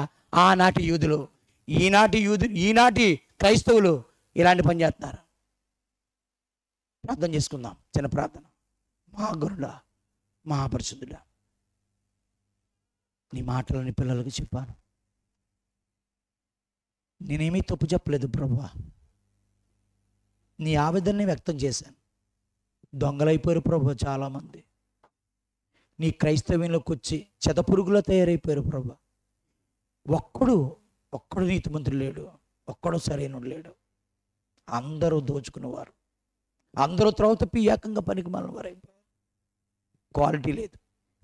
ఆనాటి యూదులు. ఈనాటి క్రైస్తవులు ఇలాంటి పని చేస్తున్నారు. ప్రార్థన చేసుకుందాం. చిన్న ప్రార్థన. మహాగరుడా, మహాపరిశుద్ధుడా, నీ మాటలని పిల్లలకు చెప్పాను. నేనేమీ తప్పు చెప్పలేదు ప్రభువా. నీ ఆవేదనని వ్యక్తం చేశాను. దొంగలైపోయారు ప్రభు చాలామంది. నీ క్రైస్తవ్యంలోకి వచ్చి చెదపురుగులో తయారైపోయారు ప్రభు. ఒక్కడు నీతిమంతుడు లేడు, ఒక్కడు సరైనడు లేడు. అందరూ దోచుకునేవారు, అందరూ త్రోవ తప్పి ఏకంగా పనికి మాలిన వారైపోయారు. క్వాలిటీ లేదు.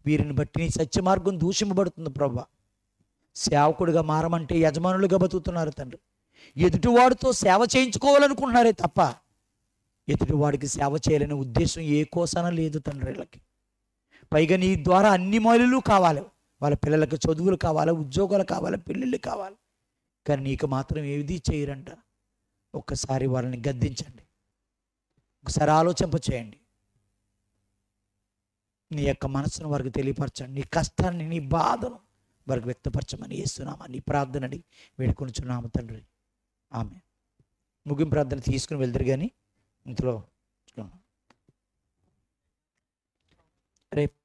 వీరిని బట్టి నీ సత్య మార్గం దూషింపబడుతుంది ప్రభు. సేవకుడిగా మారమంటే యజమానులుగా బతుకుతున్నారు తండ్రి. ఎదుటివాడితో సేవ చేయించుకోవాలనుకుంటున్నారే తప్ప ఎదుటివాడికి సేవ చేయాలనే ఉద్దేశం ఏ కోసాన లేదు తండ్రి వీళ్ళకి. పైగా నీ ద్వారా అన్ని మౌలులు కావాలి, వాళ్ళ పిల్లలకి చదువులు కావాలి, ఉద్యోగాలు కావాలి, పెళ్ళిళ్ళు కావాలి. కానీ నీకు మాత్రం ఏది చేయరంట. ఒక్కసారి వాళ్ళని గద్దించండి, ఒకసారి ఆలోచింప చేయండి. నీ యొక్క మనసును వారికి తెలియపరచండి. నీ కష్టాన్ని, నీ బాధను వారికి వ్యక్తపరచమని యేసునామా నీ ప్రార్థనని వేడుకొనుచున్నాము తండ్రి. ఆమె ముగింపు ప్రార్థన తీసుకుని వెళ్తారు. కానీ ఇంతలో రేపు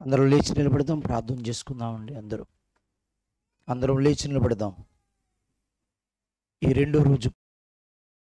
అందరూ లేచి నిలబడదాం, ప్రార్థన చేసుకుందామండి. అందరూ లేచి నిలబడదాం. ఈ రెండో రోజు